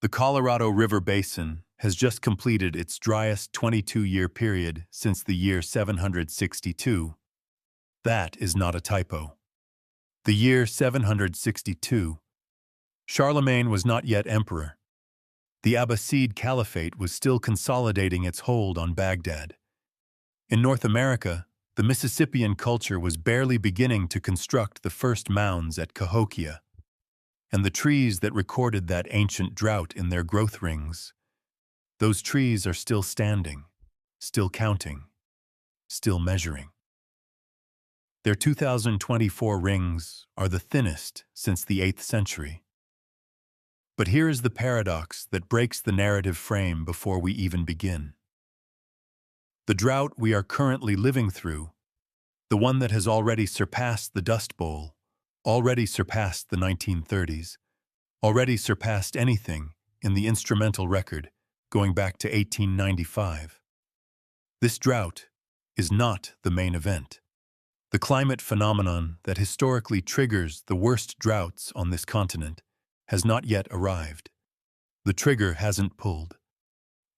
The Colorado River Basin has just completed its driest 22-year period since the year 762. That is not a typo. The year 762. Charlemagne was not yet emperor. The Abbasid Caliphate was still consolidating its hold on Baghdad. In North America, the Mississippian culture was barely beginning to construct the first mounds at Cahokia, and the trees that recorded that ancient drought in their growth rings, those trees are still standing, still counting, still measuring. Their 2024 rings are the thinnest since the 8th century. But here is the paradox that breaks the narrative frame before we even begin. The drought we are currently living through, the one that has already surpassed the Dust Bowl, already surpassed the 1930s, already surpassed anything in the instrumental record going back to 1895. This drought is not the main event. The climate phenomenon that historically triggers the worst droughts on this continent has not yet arrived. The trigger hasn't pulled.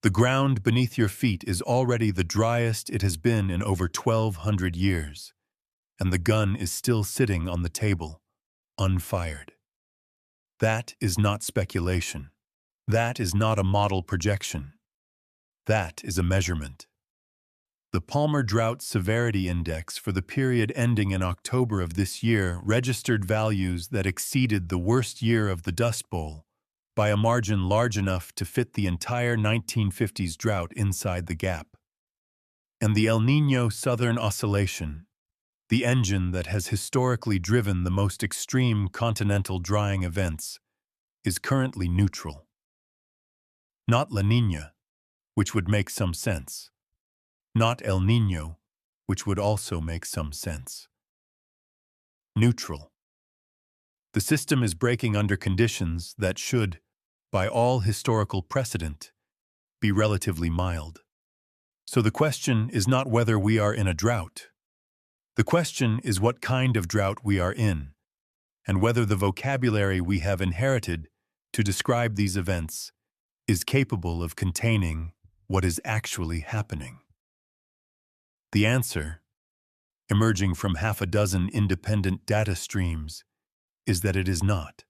The ground beneath your feet is already the driest it has been in over 1,200 years, and the gun is still sitting on the table, unfired. That is not speculation. That is not a model projection. That is a measurement. The Palmer Drought Severity Index for the period ending in October of this year registered values that exceeded the worst year of the Dust Bowl by a margin large enough to fit the entire 1950s drought inside the gap. And the El Niño Southern Oscillation, the engine that has historically driven the most extreme continental drying events, is currently neutral. Not La Niña, which would make some sense. Not El Niño, which would also make some sense. Neutral. The system is breaking under conditions that should, by all historical precedent, be relatively mild. So the question is not whether we are in a drought. The question is what kind of drought we are in, and whether the vocabulary we have inherited to describe these events is capable of containing what is actually happening. The answer, emerging from half a dozen independent data streams, is that it is not.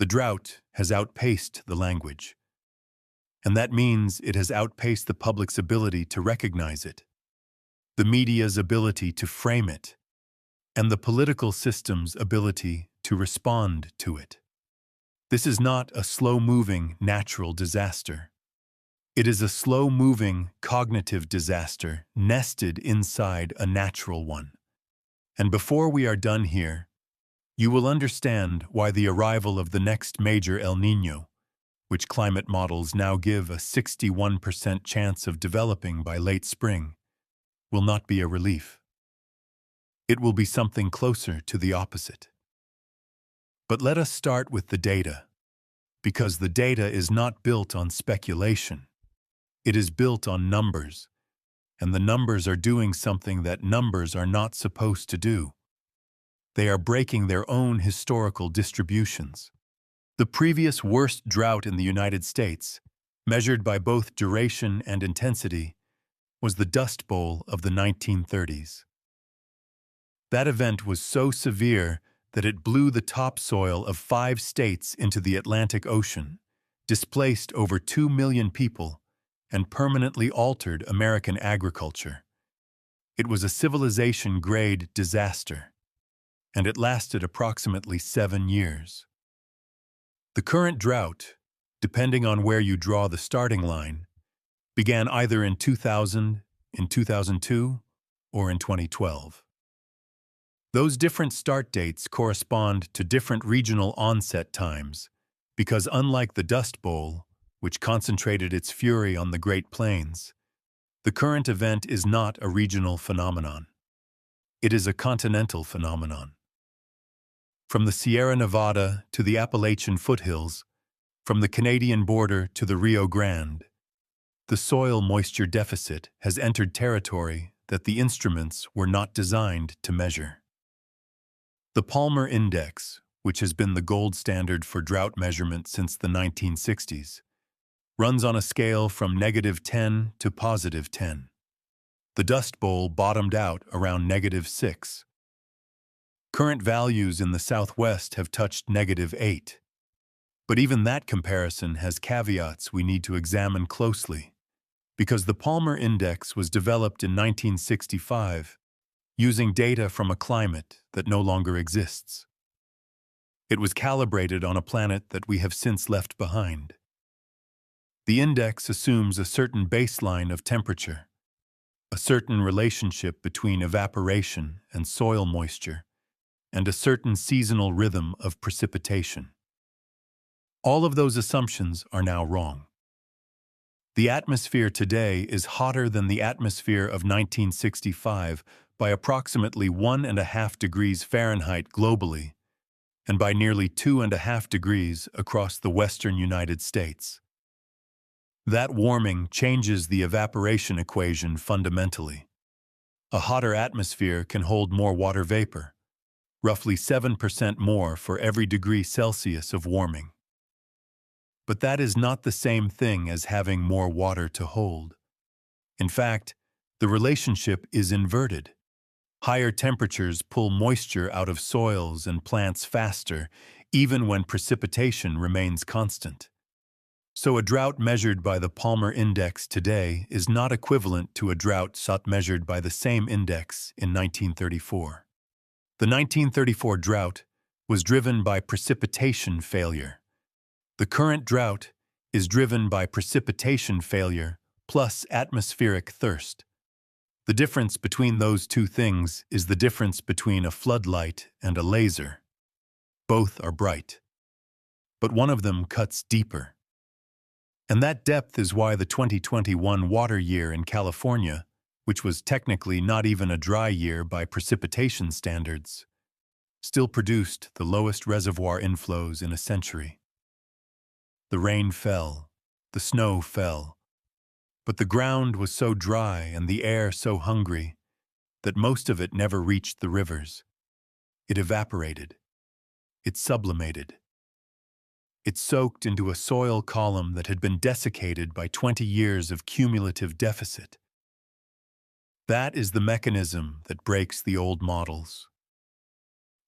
The drought has outpaced the language, and that means it has outpaced the public's ability to recognize it, the media's ability to frame it, and the political system's ability to respond to it. This is not a slow-moving natural disaster. It is a slow-moving cognitive disaster nested inside a natural one. And before we are done here, you will understand why the arrival of the next major El Niño, which climate models now give a 61% chance of developing by late spring, will not be a relief. It will be something closer to the opposite. But let us start with the data, because the data is not built on speculation. It is built on numbers, and the numbers are doing something that numbers are not supposed to do. They are breaking their own historical distributions. The previous worst drought in the United States, measured by both duration and intensity, was the Dust Bowl of the 1930s. That event was so severe that it blew the topsoil of 5 states into the Atlantic Ocean, displaced over 2 million people, and permanently altered American agriculture. It was a civilization-grade disaster, and it lasted approximately 7 years. The current drought, depending on where you draw the starting line, began either in 2000, in 2002, or in 2012. Those different start dates correspond to different regional onset times, because unlike the Dust Bowl, which concentrated its fury on the Great Plains, the current event is not a regional phenomenon. It is a continental phenomenon. From the Sierra Nevada to the Appalachian foothills, from the Canadian border to the Rio Grande, the soil moisture deficit has entered territory that the instruments were not designed to measure. The Palmer Index, which has been the gold standard for drought measurement since the 1960s, runs on a scale from -10 to +10. The Dust Bowl bottomed out around -6. Current values in the Southwest have touched -8. But even that comparison has caveats we need to examine closely, because the Palmer Index was developed in 1965 using data from a climate that no longer exists. It was calibrated on a planet that we have since left behind. The index assumes a certain baseline of temperature, a certain relationship between evaporation and soil moisture, and a certain seasonal rhythm of precipitation. All of those assumptions are now wrong. The atmosphere today is hotter than the atmosphere of 1965 by approximately 1.5 degrees Fahrenheit globally, and by nearly 2.5 degrees across the western United States. That warming changes the evaporation equation fundamentally. A hotter atmosphere can hold more water vapor, roughly 7% more for every degree Celsius of warming. But that is not the same thing as having more water to hold. In fact, the relationship is inverted. Higher temperatures pull moisture out of soils and plants faster, even when precipitation remains constant. So a drought measured by the Palmer Index today is not equivalent to a drought measured by the same index in 1934. The 1934 drought was driven by precipitation failure. The current drought is driven by precipitation failure plus atmospheric thirst. The difference between those two things is the difference between a floodlight and a laser. Both are bright, but one of them cuts deeper. And that depth is why the 2021 water year in California, which was technically not even a dry year by precipitation standards, still produced the lowest reservoir inflows in a century. The rain fell, the snow fell, but the ground was so dry and the air so hungry that most of it never reached the rivers. It evaporated. It sublimated. It soaked into a soil column that had been desiccated by 20 years of cumulative deficit. That is the mechanism that breaks the old models.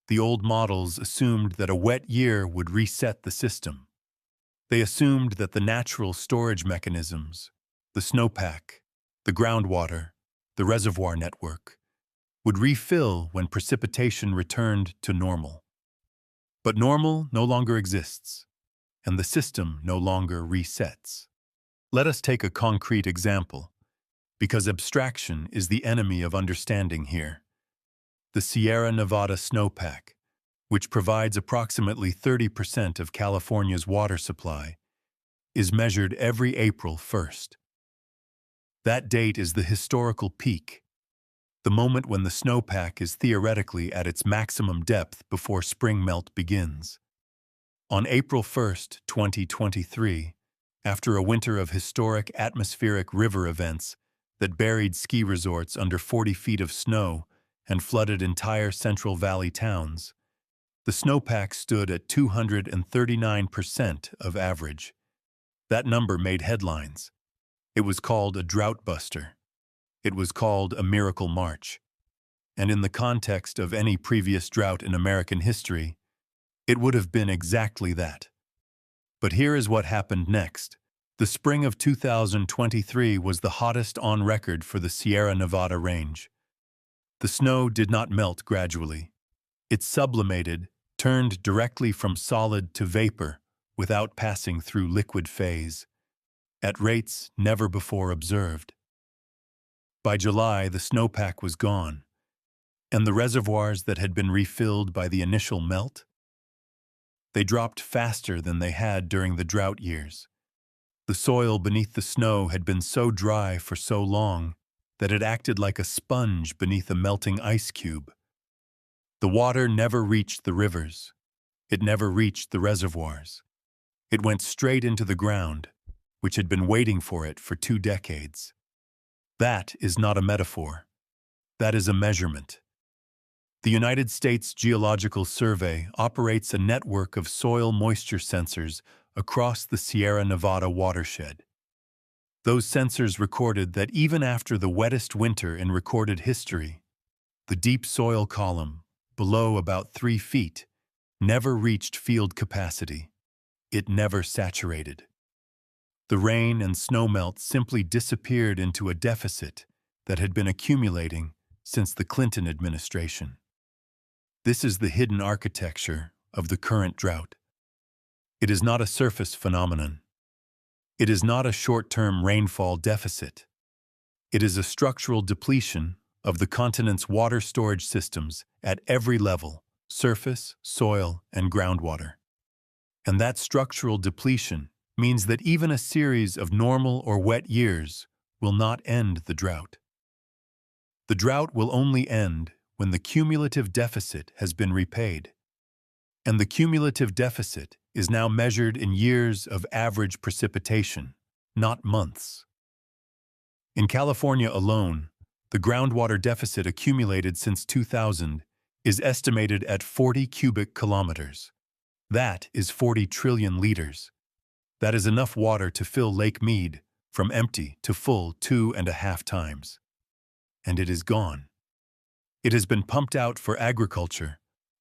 The old models assumed that a wet year would reset the system. They assumed that the natural storage mechanisms, the snowpack, the groundwater, the reservoir network, would refill when precipitation returned to normal. But normal no longer exists, and the system no longer resets. Let us take a concrete example, because abstraction is the enemy of understanding here. The Sierra Nevada snowpack, which provides approximately 30% of California's water supply, is measured every April 1st. That date is the historical peak, the moment when the snowpack is theoretically at its maximum depth before spring melt begins. On April 1st, 2023, after a winter of historic atmospheric river events that buried ski resorts under 40 feet of snow and flooded entire Central Valley towns, the snowpack stood at 239% of average. That number made headlines. It was called a drought buster. It was called a miracle March. And in the context of any previous drought in American history, it would have been exactly that. But here is what happened next. The spring of 2023 was the hottest on record for the Sierra Nevada range. The snow did not melt gradually. It sublimated, turned directly from solid to vapor without passing through liquid phase, at rates never before observed. By July, the snowpack was gone, and the reservoirs that had been refilled by the initial melt, they dropped faster than they had during the drought years. The soil beneath the snow had been so dry for so long that it acted like a sponge beneath a melting ice cube. The water never reached the rivers. It never reached the reservoirs. It went straight into the ground, which had been waiting for it for 2 decades. That is not a metaphor. That is a measurement. The United States Geological Survey operates a network of soil moisture sensors across the Sierra Nevada watershed. Those sensors recorded that even after the wettest winter in recorded history, the deep soil column, below about 3 feet, never reached field capacity. It never saturated. The rain and snowmelt simply disappeared into a deficit that had been accumulating since the Clinton administration. This is the hidden architecture of the current drought. It is not a surface phenomenon. It is not a short-term rainfall deficit. It is a structural depletion of the continent's water storage systems at every level: surface, soil, and groundwater. And that structural depletion means that even a series of normal or wet years will not end the drought. The drought will only end when the cumulative deficit has been repaid. And the cumulative deficit is now measured in years of average precipitation, not months. In California alone, the groundwater deficit accumulated since 2000 is estimated at 40 cubic kilometers. That is 40 trillion liters. That is enough water to fill Lake Mead from empty to full 2.5 times. And it is gone. It has been pumped out for agriculture,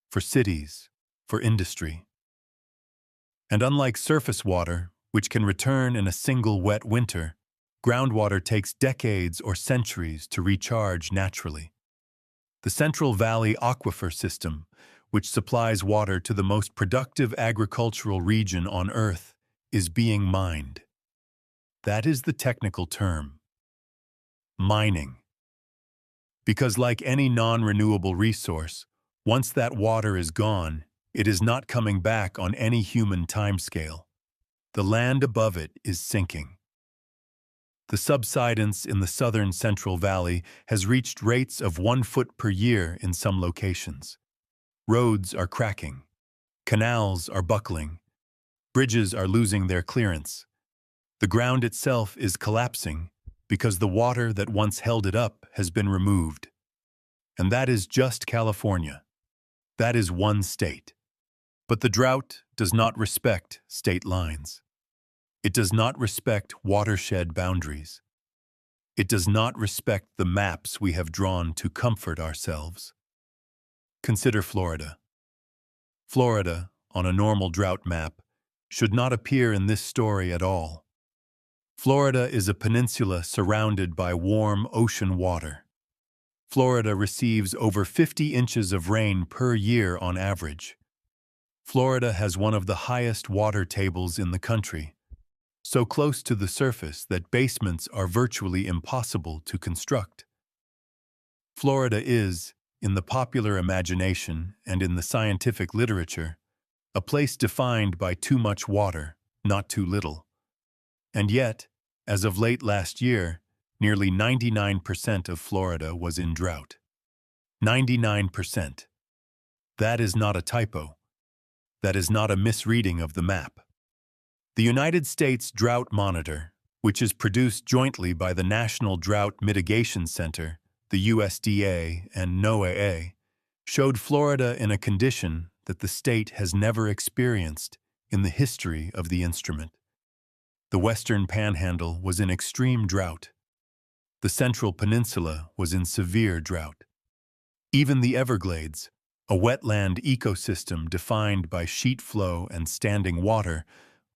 for cities, for industry. And unlike surface water, which can return in a single wet winter, groundwater takes decades or centuries to recharge naturally. The Central Valley Aquifer System, which supplies water to the most productive agricultural region on Earth, is being mined. That is the technical term. Mining. Because like any non-renewable resource, once that water is gone, it is not coming back on any human timescale. The land above it is sinking. The subsidence in the southern Central Valley has reached rates of 1 foot per year in some locations. Roads are cracking. Canals are buckling. Bridges are losing their clearance. The ground itself is collapsing because the water that once held it up has been removed. And that is just California. That is one state. But the drought does not respect state lines. It does not respect watershed boundaries. It does not respect the maps we have drawn to comfort ourselves. Consider Florida. Florida, on a normal drought map, should not appear in this story at all. Florida is a peninsula surrounded by warm ocean water. Florida receives over 50 inches of rain per year on average. Florida has one of the highest water tables in the country, so close to the surface that basements are virtually impossible to construct. Florida is, in the popular imagination and in the scientific literature, a place defined by too much water, not too little. And yet, as of late last year, nearly 99% of Florida was in drought. 99%. That is not a typo. That is not a misreading of the map. The United States Drought Monitor, which is produced jointly by the National Drought Mitigation Center, the USDA, and NOAA, showed Florida in a condition that the state has never experienced in the history of the instrument. The Western Panhandle was in extreme drought. The Central Peninsula was in severe drought. Even the Everglades, a wetland ecosystem defined by sheet flow and standing water,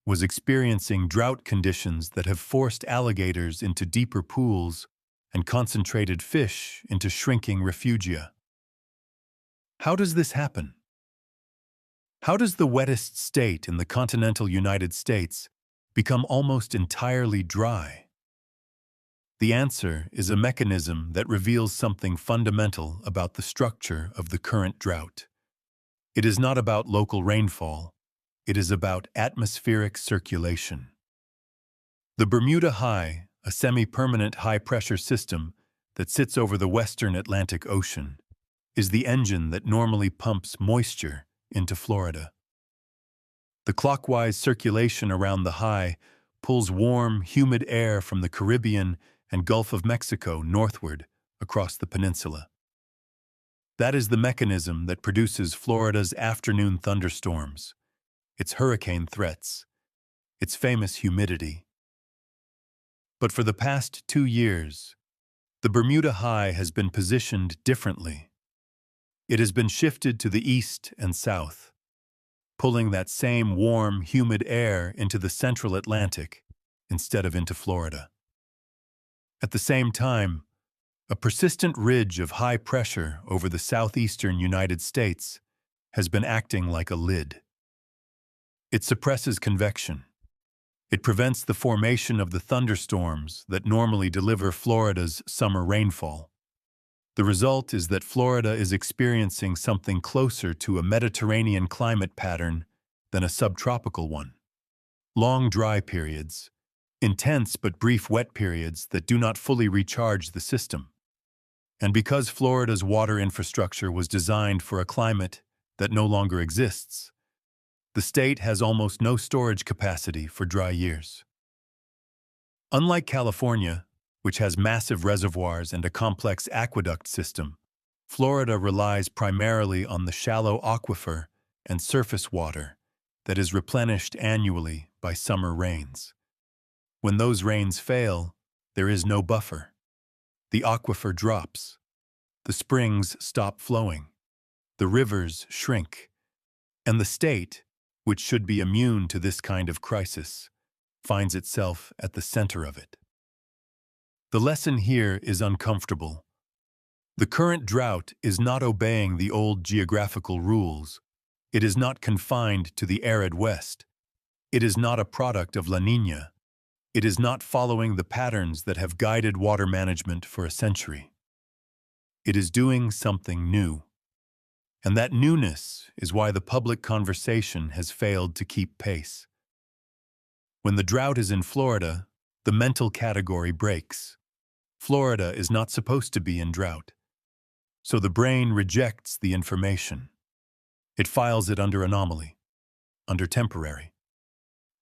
was experiencing drought conditions that have forced alligators into deeper pools and concentrated fish into shrinking refugia. How does this happen? How does the wettest state in the continental United States become almost entirely dry? The answer is a mechanism that reveals something fundamental about the structure of the current drought. It is not about local rainfall. It is about atmospheric circulation. The Bermuda High, a semi-permanent high-pressure system that sits over the western Atlantic Ocean, is the engine that normally pumps moisture into Florida. The clockwise circulation around the high pulls warm, humid air from the Caribbean and Gulf of Mexico northward across the peninsula. That is the mechanism that produces Florida's afternoon thunderstorms, its hurricane threats, its famous humidity. But for the past 2 years, the Bermuda High has been positioned differently. It has been shifted to the east and south, pulling that same warm, humid air into the central Atlantic instead of into Florida. At the same time, a persistent ridge of high pressure over the southeastern United States has been acting like a lid. It suppresses convection. It prevents the formation of the thunderstorms that normally deliver Florida's summer rainfall. The result is that Florida is experiencing something closer to a Mediterranean climate pattern than a subtropical one. Long dry periods, intense but brief wet periods that do not fully recharge the system. And because Florida's water infrastructure was designed for a climate that no longer exists, the state has almost no storage capacity for dry years. Unlike California, which has massive reservoirs and a complex aqueduct system, Florida relies primarily on the shallow aquifer and surface water that is replenished annually by summer rains. When those rains fail, there is no buffer. The aquifer drops. The springs stop flowing. The rivers shrink. And the state, which should be immune to this kind of crisis, finds itself at the center of it. The lesson here is uncomfortable. The current drought is not obeying the old geographical rules. It is not confined to the arid West. It is not a product of La Niña. It is not following the patterns that have guided water management for a century. It is doing something new. And that newness is why the public conversation has failed to keep pace. When the drought is in Florida, the mental category breaks. Florida is not supposed to be in drought. So the brain rejects the information. It files it under anomaly, under temporary,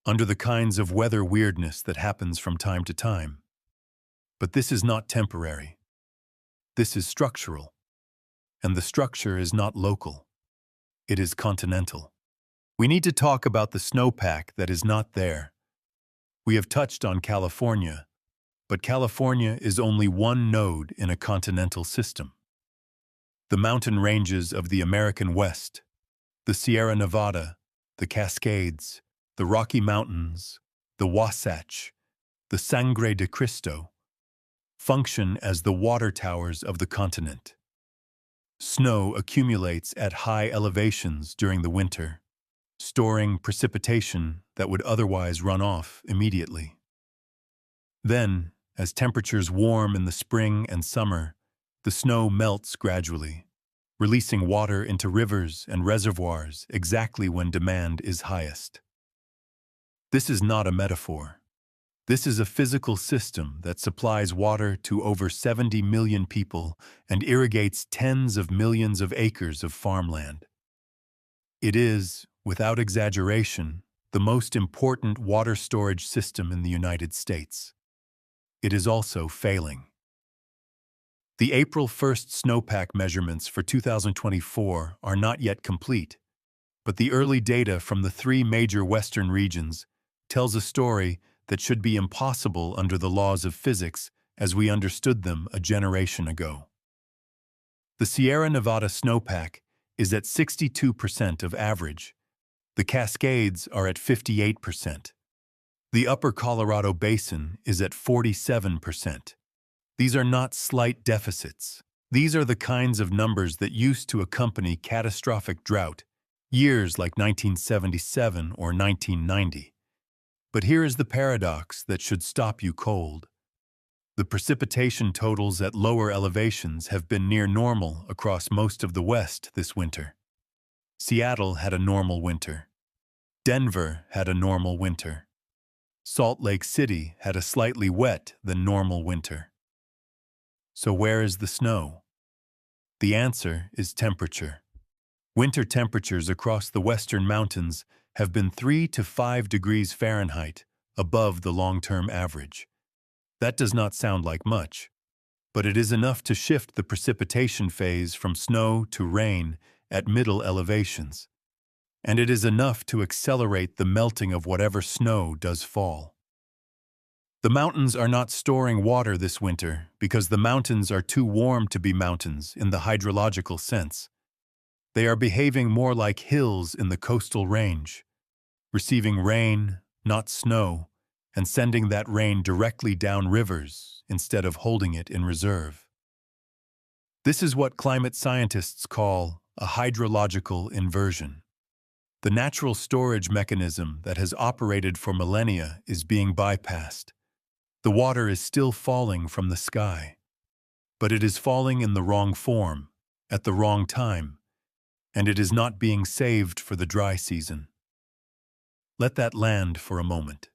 under the kinds of weather weirdness that happens from time to time. But this is not temporary. This is structural. And the structure is not local. It is continental. We need to talk about the snowpack that is not there. We have touched on California, but California is only one node in a continental system. The mountain ranges of the American West, the Sierra Nevada, the Cascades, the Rocky Mountains, the Wasatch, the Sangre de Cristo, function as the water towers of the continent. Snow accumulates at high elevations during the winter, storing precipitation that would otherwise run off immediately. Then, as temperatures warm in the spring and summer, the snow melts gradually, releasing water into rivers and reservoirs exactly when demand is highest. This is not a metaphor. This is a physical system that supplies water to over 70 million people and irrigates tens of millions of acres of farmland. It is, without exaggeration, the most important water storage system in the United States. It is also failing. The April 1st snowpack measurements for 2024 are not yet complete, but the early data from the 3 major western regions tells a story that should be impossible under the laws of physics as we understood them a generation ago. The Sierra Nevada snowpack is at 62% of average. The Cascades are at 58%. The Upper Colorado Basin is at 47%. These are not slight deficits. These are the kinds of numbers that used to accompany catastrophic drought, years like 1977 or 1990. But here is the paradox that should stop you cold. The precipitation totals at lower elevations have been near normal across most of the West this winter. Seattle had a normal winter. Denver had a normal winter. Salt Lake City had a slightly wet than normal winter. So where is the snow? The answer is temperature. Winter temperatures across the western mountains have been 3 to 5 degrees Fahrenheit above the long-term average. That does not sound like much, but it is enough to shift the precipitation phase from snow to rain at middle elevations, and it is enough to accelerate the melting of whatever snow does fall. The mountains are not storing water this winter because the mountains are too warm to be mountains in the hydrological sense. They are behaving more like hills in the coastal range, receiving rain, not snow, and sending that rain directly down rivers instead of holding it in reserve. This is what climate scientists call a hydrological inversion. The natural storage mechanism that has operated for millennia is being bypassed. The water is still falling from the sky, but it is falling in the wrong form, at the wrong time, and it is not being saved for the dry season. Let that land for a moment.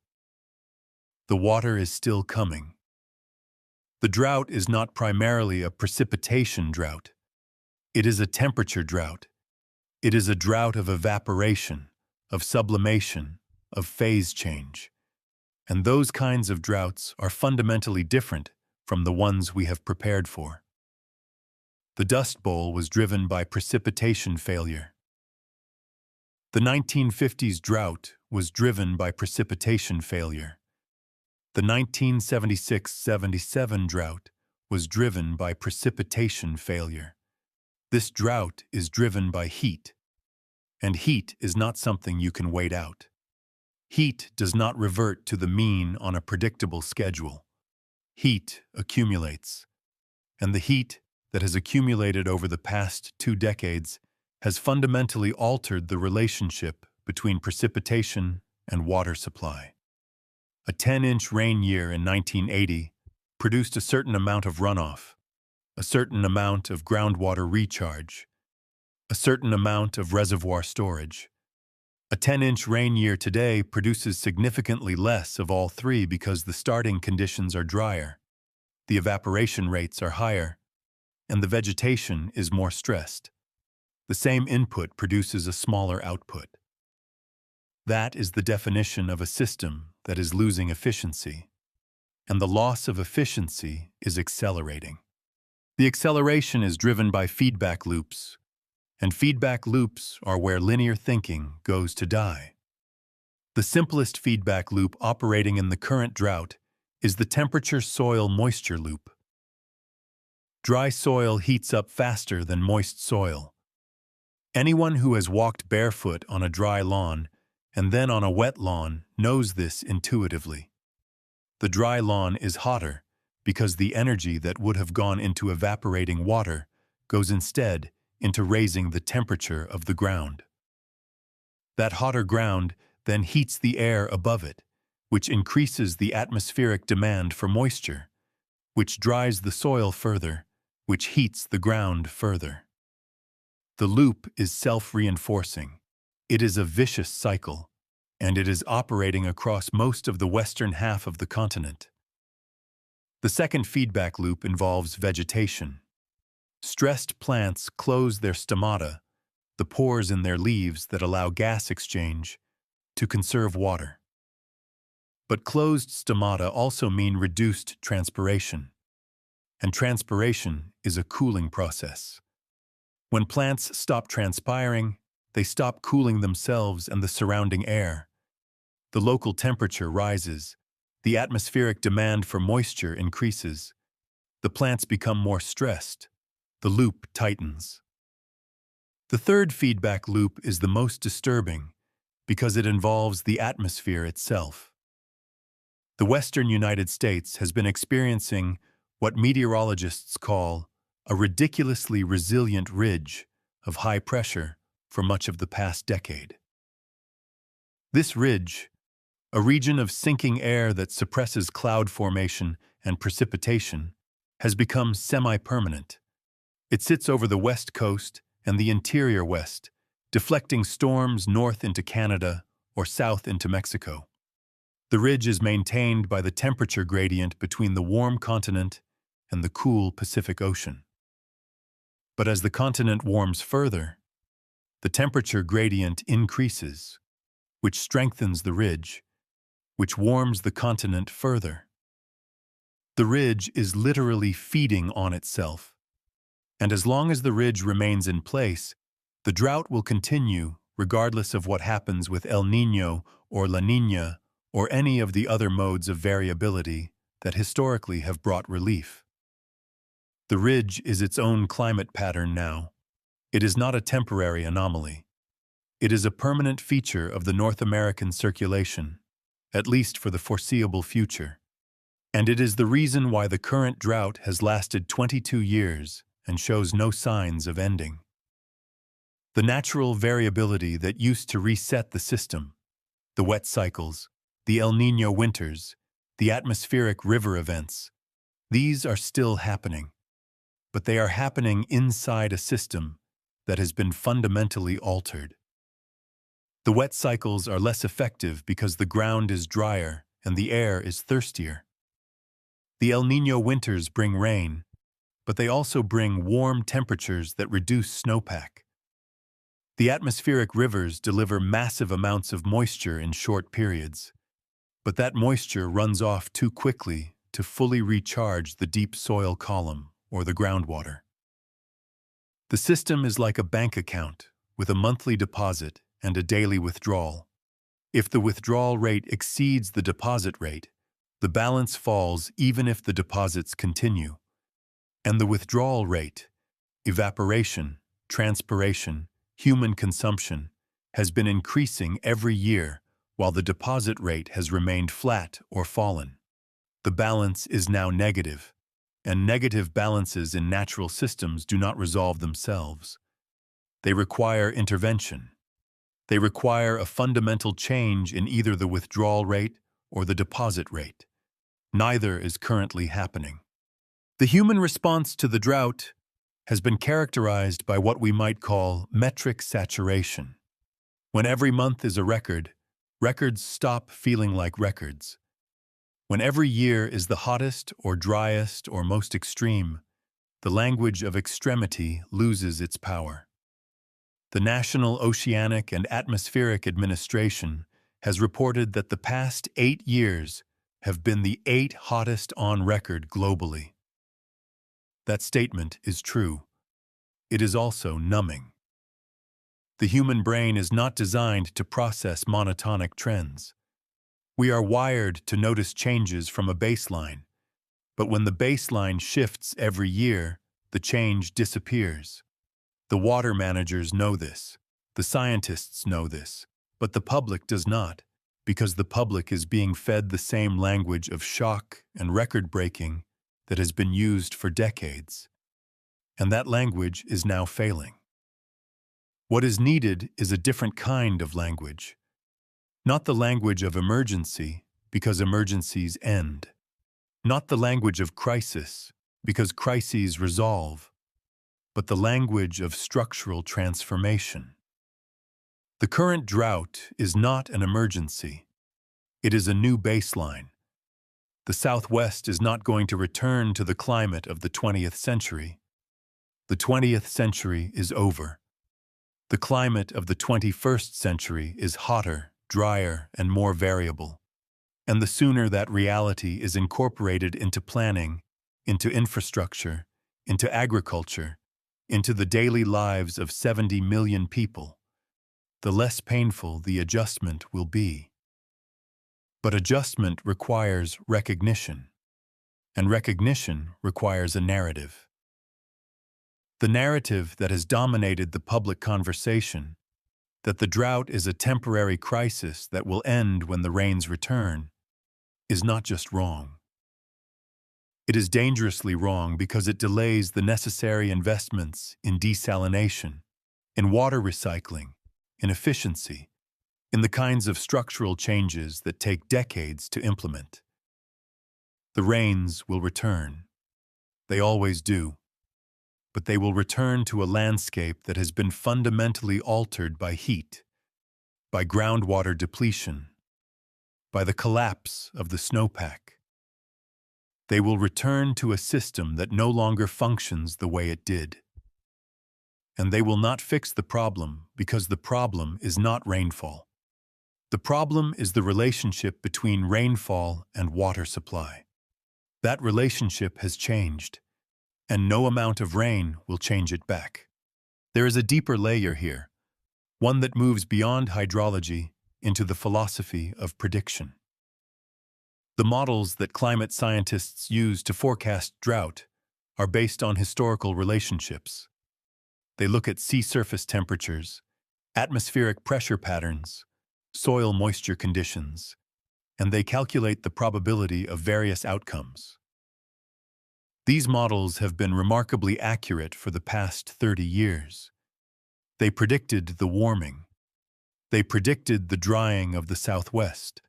The water is still coming. The drought is not primarily a precipitation drought. It is a temperature drought. It is a drought of evaporation, of sublimation, of phase change. And those kinds of droughts are fundamentally different from the ones we have prepared for. The Dust Bowl was driven by precipitation failure. The 1950s drought was driven by precipitation failure. The 1976-77 drought was driven by precipitation failure. This drought is driven by heat, and heat is not something you can wait out. Heat does not revert to the mean on a predictable schedule. Heat accumulates, and the heat that has accumulated over the past 2 decades has fundamentally altered the relationship between precipitation and water supply. A 10-inch rain year in 1980 produced a certain amount of runoff, a certain amount of groundwater recharge, a certain amount of reservoir storage. A 10-inch rain year today produces significantly less of all three because the starting conditions are drier, the evaporation rates are higher, and the vegetation is more stressed. The same input produces a smaller output. That is the definition of a system that is losing efficiency, and the loss of efficiency is accelerating. The acceleration is driven by feedback loops, and feedback loops are where linear thinking goes to die. The simplest feedback loop operating in the current drought is the temperature-soil-moisture loop. Dry soil heats up faster than moist soil. Anyone who has walked barefoot on a dry lawn and then on a wet lawn knows this intuitively. The dry lawn is hotter because the energy that would have gone into evaporating water goes instead into raising the temperature of the ground. That hotter ground then heats the air above it, which increases the atmospheric demand for moisture, which dries the soil further, which heats the ground further. The loop is self-reinforcing. It is a vicious cycle, and it is operating across most of the western half of the continent. The second feedback loop involves vegetation. Stressed plants close their stomata, the pores in their leaves that allow gas exchange, to conserve water. But closed stomata also mean reduced transpiration, and transpiration is a cooling process. When plants stop transpiring, they stop cooling themselves and the surrounding air. The local temperature rises, the atmospheric demand for moisture increases, the plants become more stressed, the loop tightens. The third feedback loop is the most disturbing because it involves the atmosphere itself. The western United States has been experiencing what meteorologists call a ridiculously resilient ridge of high pressure for much of the past decade. This ridge, a region of sinking air that suppresses cloud formation and precipitation, has become semi-permanent. It sits over the west coast and the interior west, deflecting storms north into Canada or south into Mexico. The ridge is maintained by the temperature gradient between the warm continent and the cool Pacific Ocean. But as the continent warms further, the temperature gradient increases, which strengthens the ridge, which warms the continent further. The ridge is literally feeding on itself. And as long as the ridge remains in place, the drought will continue regardless of what happens with El Niño or La Niña or any of the other modes of variability that historically have brought relief. The ridge is its own climate pattern now. It is not a temporary anomaly. It is a permanent feature of the North American circulation, at least for the foreseeable future. And it is the reason why the current drought has lasted 22 years and shows no signs of ending. The natural variability that used to reset the system, the wet cycles, the El Niño winters, the atmospheric river events, these are still happening. But they are happening inside a system that has been fundamentally altered. The wet cycles are less effective because the ground is drier and the air is thirstier. The El Niño winters bring rain, but they also bring warm temperatures that reduce snowpack. The atmospheric rivers deliver massive amounts of moisture in short periods, but that moisture runs off too quickly to fully recharge the deep soil column or the groundwater. The system is like a bank account with a monthly deposit and a daily withdrawal. If the withdrawal rate exceeds the deposit rate, the balance falls even if the deposits continue. And the withdrawal rate, evaporation, transpiration, human consumption, has been increasing every year while the deposit rate has remained flat or fallen. The balance is now negative, and negative balances in natural systems do not resolve themselves. They require intervention. They require a fundamental change in either the withdrawal rate or the deposit rate. Neither is currently happening. The human response to the drought has been characterized by what we might call metric saturation. When every month is a record, records stop feeling like records. When every year is the hottest or driest or most extreme, the language of extremity loses its power. The National Oceanic and Atmospheric Administration has reported that the past 8 years have been the 8 hottest on record globally. That statement is true. It is also numbing. The human brain is not designed to process monotonic trends. We are wired to notice changes from a baseline, but when the baseline shifts every year, the change disappears. The water managers know this, the scientists know this, but the public does not, because the public is being fed the same language of shock and record-breaking that has been used for decades. And that language is now failing. What is needed is a different kind of language. Not the language of emergency, because emergencies end. Not the language of crisis, because crises resolve, but the language of structural transformation. The current drought is not an emergency. It is a new baseline. The Southwest is not going to return to the climate of the 20th century. The 20th century is over. The climate of the 21st century is hotter, drier, and more variable. And the sooner that reality is incorporated into planning, into infrastructure, into agriculture, into the daily lives of 70 million people, the less painful the adjustment will be. But adjustment requires recognition, and recognition requires a narrative. The narrative that has dominated the public conversation, that the drought is a temporary crisis that will end when the rains return, is not just wrong. It is dangerously wrong because it delays the necessary investments in desalination, in water recycling, in efficiency, in the kinds of structural changes that take decades to implement. The rains will return. They always do. But they will return to a landscape that has been fundamentally altered by heat, by groundwater depletion, by the collapse of the snowpack. They will return to a system that no longer functions the way it did. And they will not fix the problem because the problem is not rainfall. The problem is the relationship between rainfall and water supply. That relationship has changed, and no amount of rain will change it back. There is a deeper layer here, one that moves beyond hydrology into the philosophy of prediction. The models that climate scientists use to forecast drought are based on historical relationships. They look at sea surface temperatures, atmospheric pressure patterns, soil moisture conditions, and they calculate the probability of various outcomes. These models have been remarkably accurate for the past 30 years. They predicted the warming. They predicted the drying of the Southwest.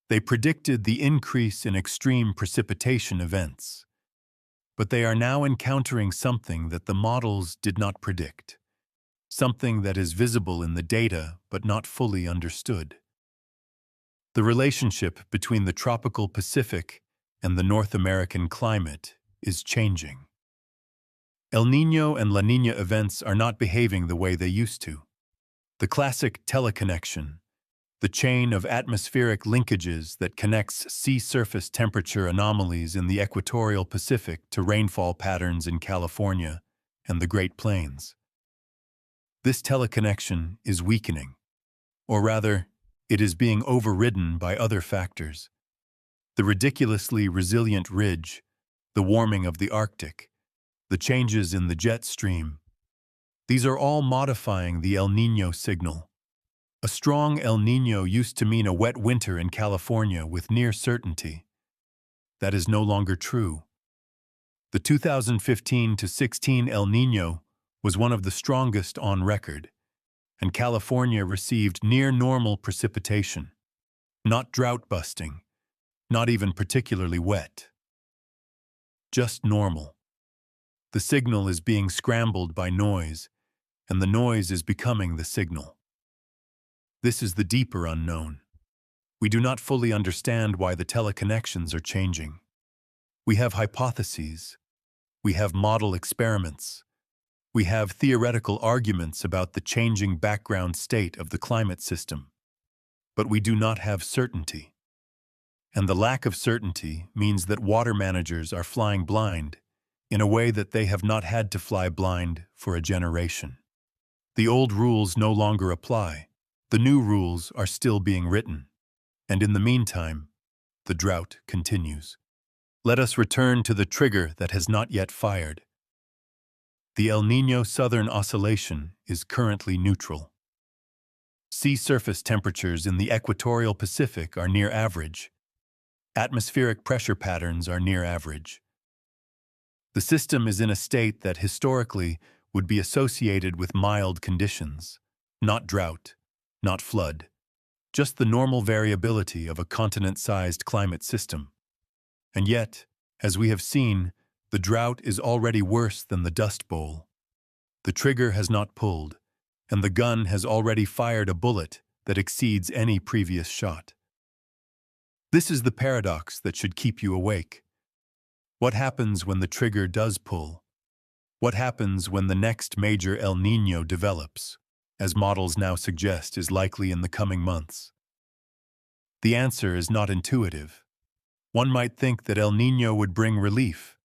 They predicted the increase in extreme precipitation events. But they are now encountering something that the models did not predict, something that is visible in the data but not fully understood. The relationship between the tropical Pacific and the North American climate is changing. El Niño and La Niña events are not behaving the way they used to. The classic teleconnection, the chain of atmospheric linkages that connects sea surface temperature anomalies in the equatorial Pacific to rainfall patterns in California and the Great Plains. This teleconnection is weakening, or rather, it is being overridden by other factors. The ridiculously resilient ridge, the warming of the Arctic, the changes in the jet stream. These are all modifying the El Niño signal. A strong El Niño used to mean a wet winter in California with near certainty. That is no longer true. The 2015-16 El Niño was one of the strongest on record, and California received near-normal precipitation, not drought-busting, not even particularly wet. Just normal. The signal is being scrambled by noise, and the noise is becoming the signal. This is the deeper unknown. We do not fully understand why the teleconnections are changing. We have hypotheses. We have model experiments. We have theoretical arguments about the changing background state of the climate system. But we do not have certainty. And the lack of certainty means that water managers are flying blind in a way that they have not had to fly blind for a generation. The old rules no longer apply. The new rules are still being written. And in the meantime, the drought continues. Let us return to the trigger that has not yet fired. The El Niño Southern Oscillation is currently neutral. Sea surface temperatures in the equatorial Pacific are near average. Atmospheric pressure patterns are near average. The system is in a state that historically would be associated with mild conditions, not drought, not flood, just the normal variability of a continent-sized climate system. And yet, as we have seen, the drought is already worse than the Dust Bowl. The trigger has not pulled, and the gun has already fired a bullet that exceeds any previous shot. This is the paradox that should keep you awake. What happens when the trigger does pull? What happens when the next major El Niño develops, as models now suggest is likely in the coming months? The answer is not intuitive. One might think that El Niño would bring relief.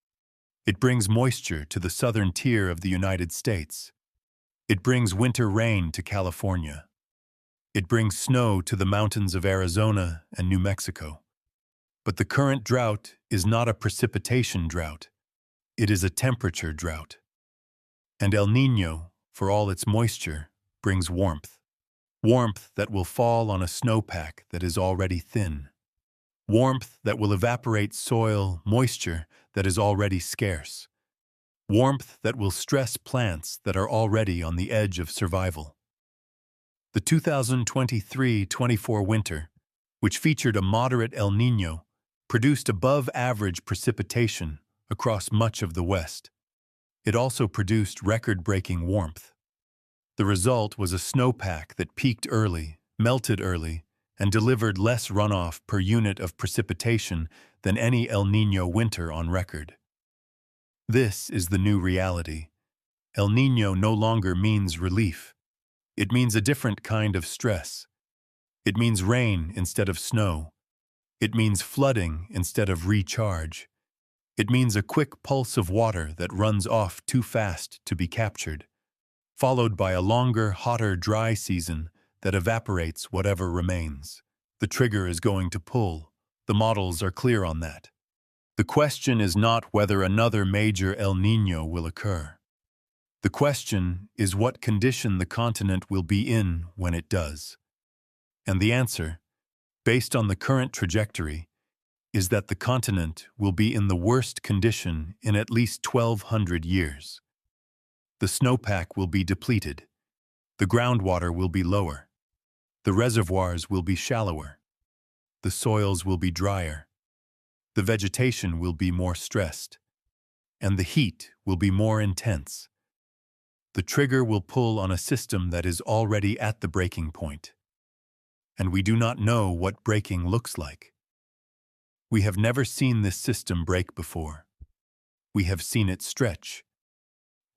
It brings moisture to the southern tier of the United States. It brings winter rain to California. It brings snow to the mountains of Arizona and New Mexico. But the current drought is not a precipitation drought. It is a temperature drought. And El Niño, for all its moisture, brings warmth. Warmth that will fall on a snowpack that is already thin. Warmth that will evaporate soil moisture that is already scarce. Warmth that will stress plants that are already on the edge of survival. The 2023-24 winter, which featured a moderate El Niño, produced above-average precipitation across much of the West. It also produced record-breaking warmth. The result was a snowpack that peaked early, melted early, and delivered less runoff per unit of precipitation than any El Niño winter on record. This is the new reality. El Niño no longer means relief. It means a different kind of stress. It means rain instead of snow. It means flooding instead of recharge. It means a quick pulse of water that runs off too fast to be captured, followed by a longer, hotter, dry season that evaporates whatever remains. The trigger is going to pull. The models are clear on that. The question is not whether another major El Niño will occur. The question is what condition the continent will be in when it does. And the answer, based on the current trajectory, is that the continent will be in the worst condition in at least 1,200 years. The snowpack will be depleted. The groundwater will be lower. The reservoirs will be shallower. The soils will be drier. The vegetation will be more stressed. And the heat will be more intense. The trigger will pull on a system that is already at the breaking point. And we do not know what breaking looks like. We have never seen this system break before. We have seen it stretch.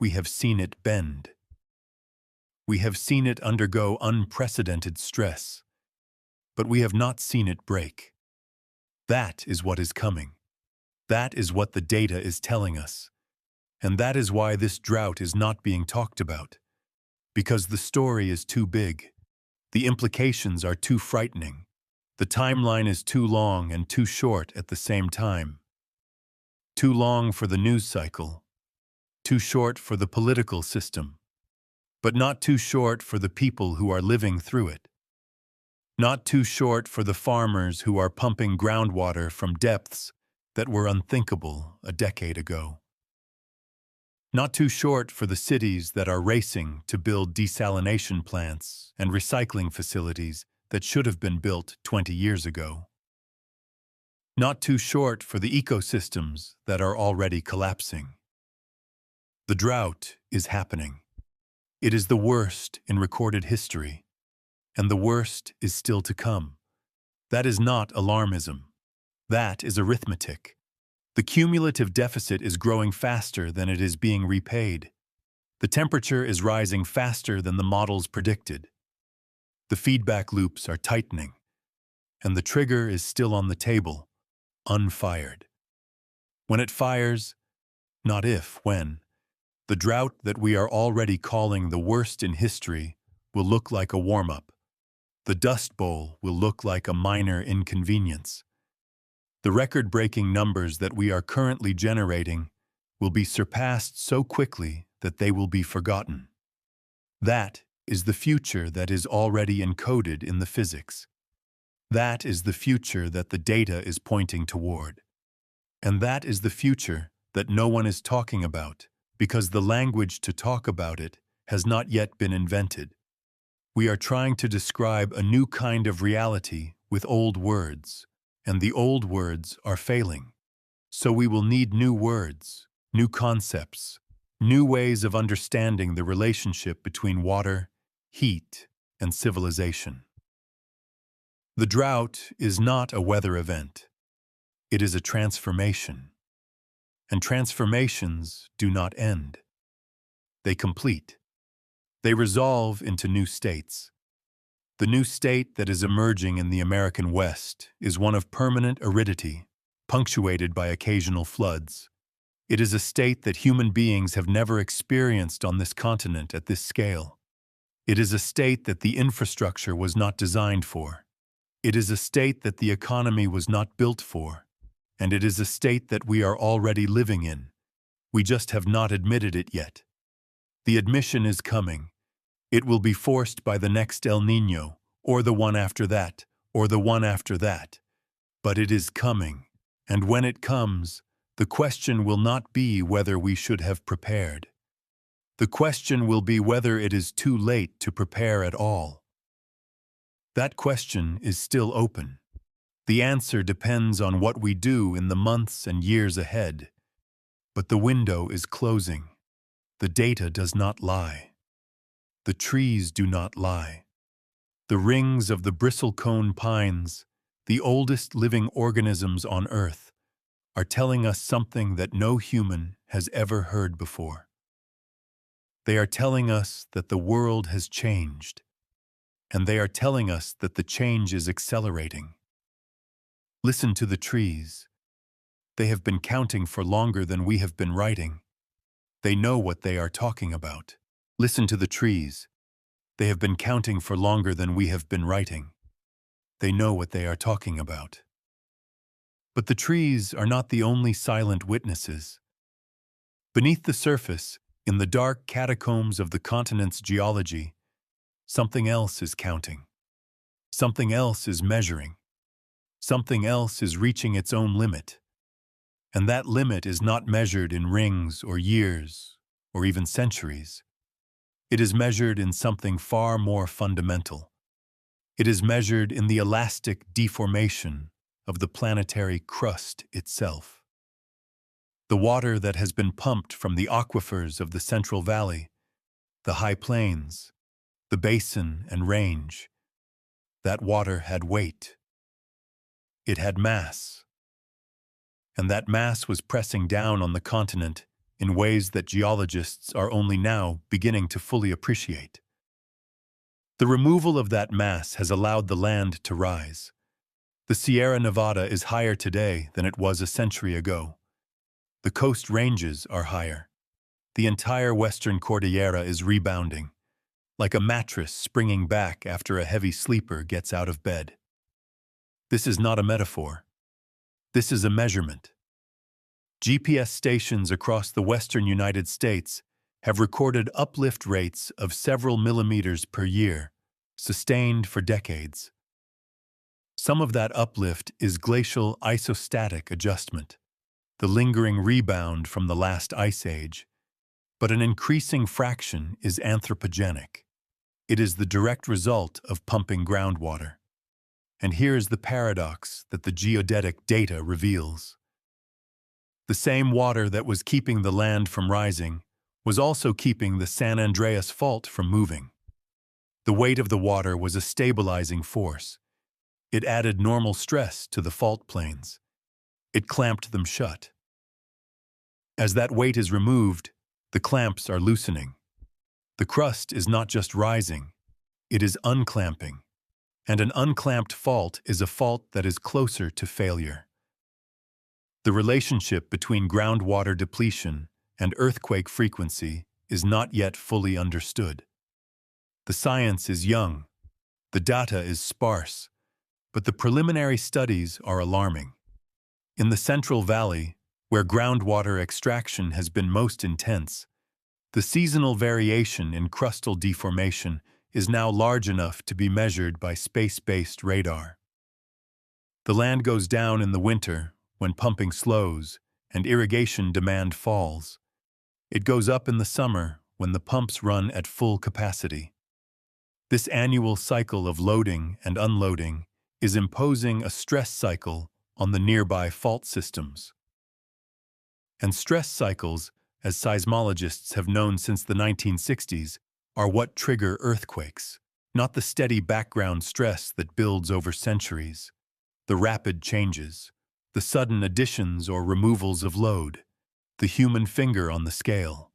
We have seen it bend. We have seen it undergo unprecedented stress. But we have not seen it break. That is what is coming. That is what the data is telling us. And that is why this drought is not being talked about. Because the story is too big. The implications are too frightening. The timeline is too long and too short at the same time. Too long for the news cycle. Too short for the political system. But not too short for the people who are living through it. Not too short for the farmers who are pumping groundwater from depths that were unthinkable a decade ago. Not too short for the cities that are racing to build desalination plants and recycling facilities that should have been built 20 years ago. Not too short for the ecosystems that are already collapsing. The drought is happening. It is the worst in recorded history, and the worst is still to come. That is not alarmism. That is arithmetic. The cumulative deficit is growing faster than it is being repaid. The temperature is rising faster than the models predicted. The feedback loops are tightening, and the trigger is still on the table, unfired. When it fires, not if, when, the drought that we are already calling the worst in history will look like a warm-up. The Dust Bowl will look like a minor inconvenience. The record-breaking numbers that we are currently generating will be surpassed so quickly that they will be forgotten. That is the future that is already encoded in the physics. That is the future that the data is pointing toward. And that is the future that no one is talking about, because the language to talk about it has not yet been invented. We are trying to describe a new kind of reality with old words, and the old words are failing. So we will need new words, new concepts, new ways of understanding the relationship between water, heat, and civilization. The drought is not a weather event. It is a transformation. And transformations do not end. They complete. They resolve into new states. The new state that is emerging in the American West is one of permanent aridity, punctuated by occasional floods. It is a state that human beings have never experienced on this continent at this scale. It is a state that the infrastructure was not designed for. It is a state that the economy was not built for. And it is a state that we are already living in. We just have not admitted it yet. The admission is coming. It will be forced by the next El Niño, or the one after that, or the one after that. But it is coming. And when it comes, the question will not be whether we should have prepared. The question will be whether it is too late to prepare at all. That question is still open. The answer depends on what we do in the months and years ahead. But the window is closing. The data does not lie. The trees do not lie. The rings of the bristlecone pines, the oldest living organisms on Earth, are telling us something that no human has ever heard before. They are telling us that the world has changed, and they are telling us that the change is accelerating. Listen to the trees. They have been counting for longer than we have been writing. They know what they are talking about. Listen to the trees. They have been counting for longer than we have been writing. They know what they are talking about. But the trees are not the only silent witnesses. Beneath the surface, in the dark catacombs of the continent's geology, something else is counting. Something else is measuring. Something else is reaching its own limit. And that limit is not measured in rings or years or even centuries. It is measured in something far more fundamental. It is measured in the elastic deformation of the planetary crust itself. The water that has been pumped from the aquifers of the Central Valley, the high plains, the basin and range, that water had weight. It had mass. And that mass was pressing down on the continent in ways that geologists are only now beginning to fully appreciate. The removal of that mass has allowed the land to rise. The Sierra Nevada is higher today than it was a century ago. The coast ranges are higher. The entire Western Cordillera is rebounding, like a mattress springing back after a heavy sleeper gets out of bed. This is not a metaphor. This is a measurement. GPS stations across the western United States have recorded uplift rates of several millimeters per year, sustained for decades. Some of that uplift is glacial isostatic adjustment, the lingering rebound from the last ice age, but an increasing fraction is anthropogenic. It is the direct result of pumping groundwater. And here is the paradox that the geodetic data reveals. The same water that was keeping the land from rising was also keeping the San Andreas Fault from moving. The weight of the water was a stabilizing force. It added normal stress to the fault plains. It clamped them shut. As that weight is removed, the clamps are loosening. The crust is not just rising, it is unclamping. And an unclamped fault is a fault that is closer to failure. The relationship between groundwater depletion and earthquake frequency is not yet fully understood. The science is young, the data is sparse, but the preliminary studies are alarming. In the Central Valley, where groundwater extraction has been most intense, the seasonal variation in crustal deformation is now large enough to be measured by space-based radar. The land goes down in the winter when pumping slows and irrigation demand falls. It goes up in the summer when the pumps run at full capacity. This annual cycle of loading and unloading is imposing a stress cycle on the nearby fault systems. And stress cycles, as seismologists have known since the 1960s, are what trigger earthquakes, not the steady background stress that builds over centuries, the rapid changes, the sudden additions or removals of load, the human finger on the scale.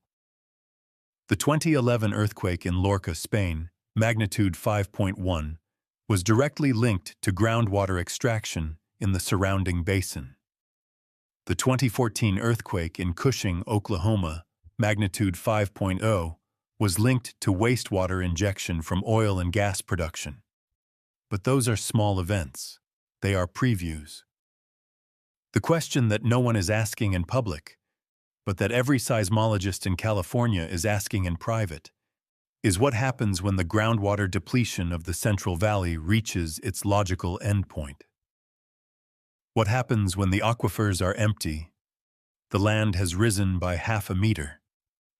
The 2011 earthquake in Lorca, Spain, magnitude 5.1, was directly linked to groundwater extraction in the surrounding basin. The 2014 earthquake in Cushing, Oklahoma, magnitude 5.0, was linked to wastewater injection from oil and gas production. But those are small events. They are previews. The question that no one is asking in public, but that every seismologist in California is asking in private, is what happens when the groundwater depletion of the Central Valley reaches its logical endpoint. What happens when the aquifers are empty, the land has risen by half a meter,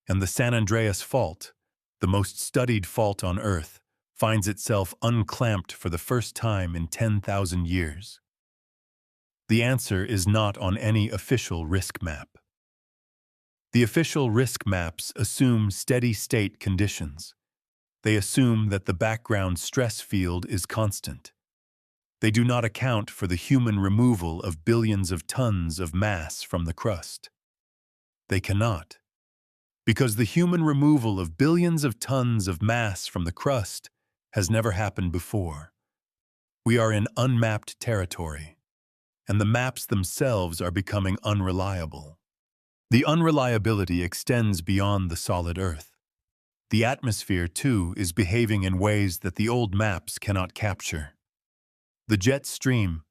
and the San Andreas Fault, the most studied fault on Earth, finds itself unclamped for the first time in 10,000 years? The answer is not on any official risk map. The official risk maps assume steady-state conditions. They assume that the background stress field is constant. They do not account for the human removal of billions of tons of mass from the crust. They cannot, because the human removal of billions of tons of mass from the crust has never happened before. We are in unmapped territory. and the maps themselves are becoming unreliable. The unreliability extends beyond the solid Earth. The atmosphere, too, is behaving in ways that the old maps cannot capture. The jet stream,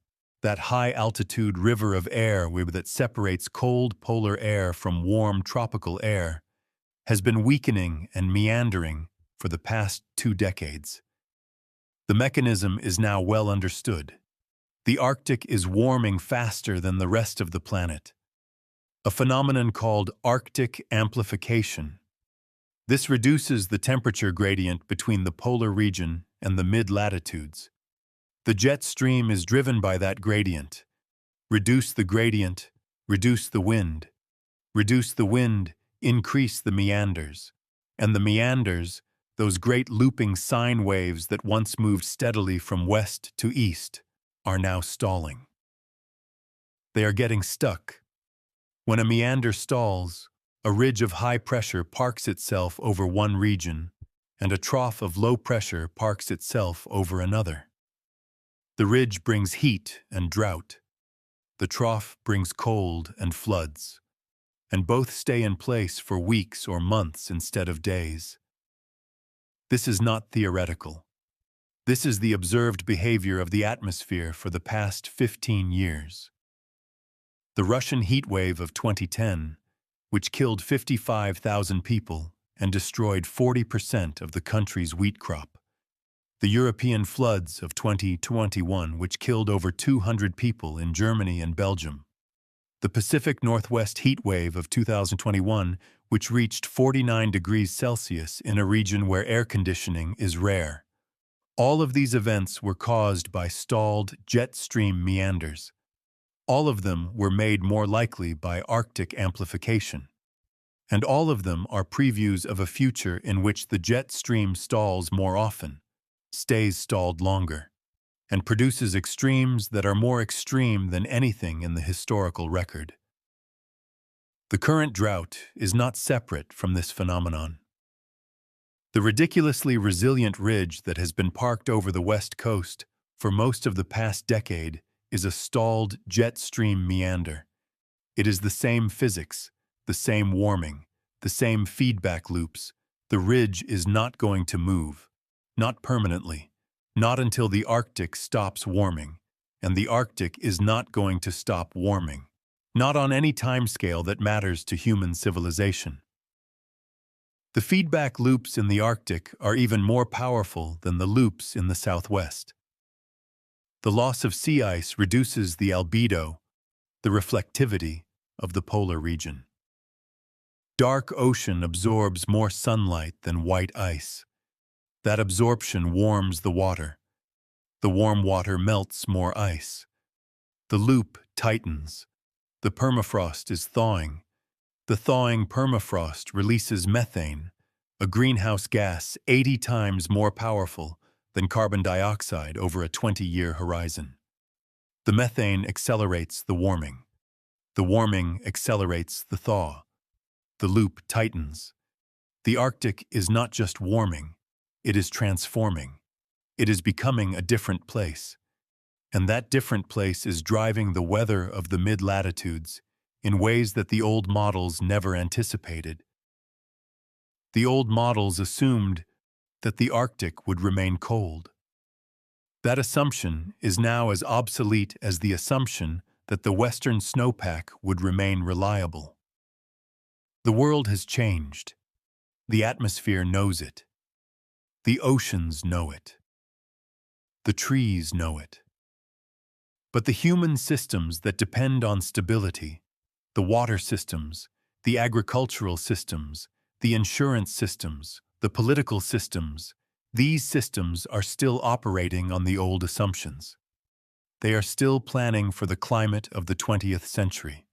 that high-altitude river of air that separates cold polar air from warm tropical air, has been weakening and meandering for the past 2 decades. The mechanism is now well understood. The Arctic is warming faster than the rest of the planet, a phenomenon called Arctic amplification. This reduces the temperature gradient between the polar region and the mid-latitudes. The jet stream is driven by that gradient. Reduce the gradient, reduce the wind. Reduce the wind, increase the meanders. And the meanders, those great looping sine waves that once moved steadily from west to east, are now stalling. They are getting stuck. When a meander stalls, a ridge of high pressure parks itself over one region, and a trough of low pressure parks itself over another. The ridge brings heat and drought. The trough brings cold and floods, and both stay in place for weeks or months instead of days. This is not theoretical. This is the observed behavior of the atmosphere for the past 15 years. The Russian heat wave of 2010, which killed 55,000 people and destroyed 40% of the country's wheat crop. The European floods of 2021, which killed over 200 people in Germany and Belgium. The Pacific Northwest heat wave of 2021, which reached 49 degrees Celsius in a region where air conditioning is rare. All of these events were caused by stalled jet stream meanders. All of them were made more likely by Arctic amplification. And all of them are previews of a future in which the jet stream stalls more often, stays stalled longer, and produces extremes that are more extreme than anything in the historical record. The current drought is not separate from this phenomenon. The ridiculously resilient ridge that has been parked over the west coast for most of the past decade is a stalled jet stream meander. It is the same physics, the same warming, the same feedback loops. The ridge is not going to move, not permanently, not until the Arctic stops warming, and the Arctic is not going to stop warming, not on any timescale that matters to human civilization. The feedback loops in the Arctic are even more powerful than the loops in the Southwest. The loss of sea ice reduces the albedo, the reflectivity, of the polar region. Dark ocean absorbs more sunlight than white ice. That absorption warms the water. The warm water melts more ice. The loop tightens. The permafrost is thawing. The thawing permafrost releases methane, a greenhouse gas 80 times more powerful than carbon dioxide over a 20-year horizon. The methane accelerates the warming. The warming accelerates the thaw. The loop tightens. The Arctic is not just warming, it is transforming. It is becoming a different place. And that different place is driving the weather of the mid-latitudes in ways that the old models never anticipated. The old models assumed that the Arctic would remain cold. That assumption is now as obsolete as the assumption that the western snowpack would remain reliable. The world has changed. The atmosphere knows it. The oceans know it. The trees know it. But the human systems that depend on stability, the water systems, the agricultural systems, the insurance systems, the political systems, these systems are still operating on the old assumptions. They are still planning for the climate of the 20th century.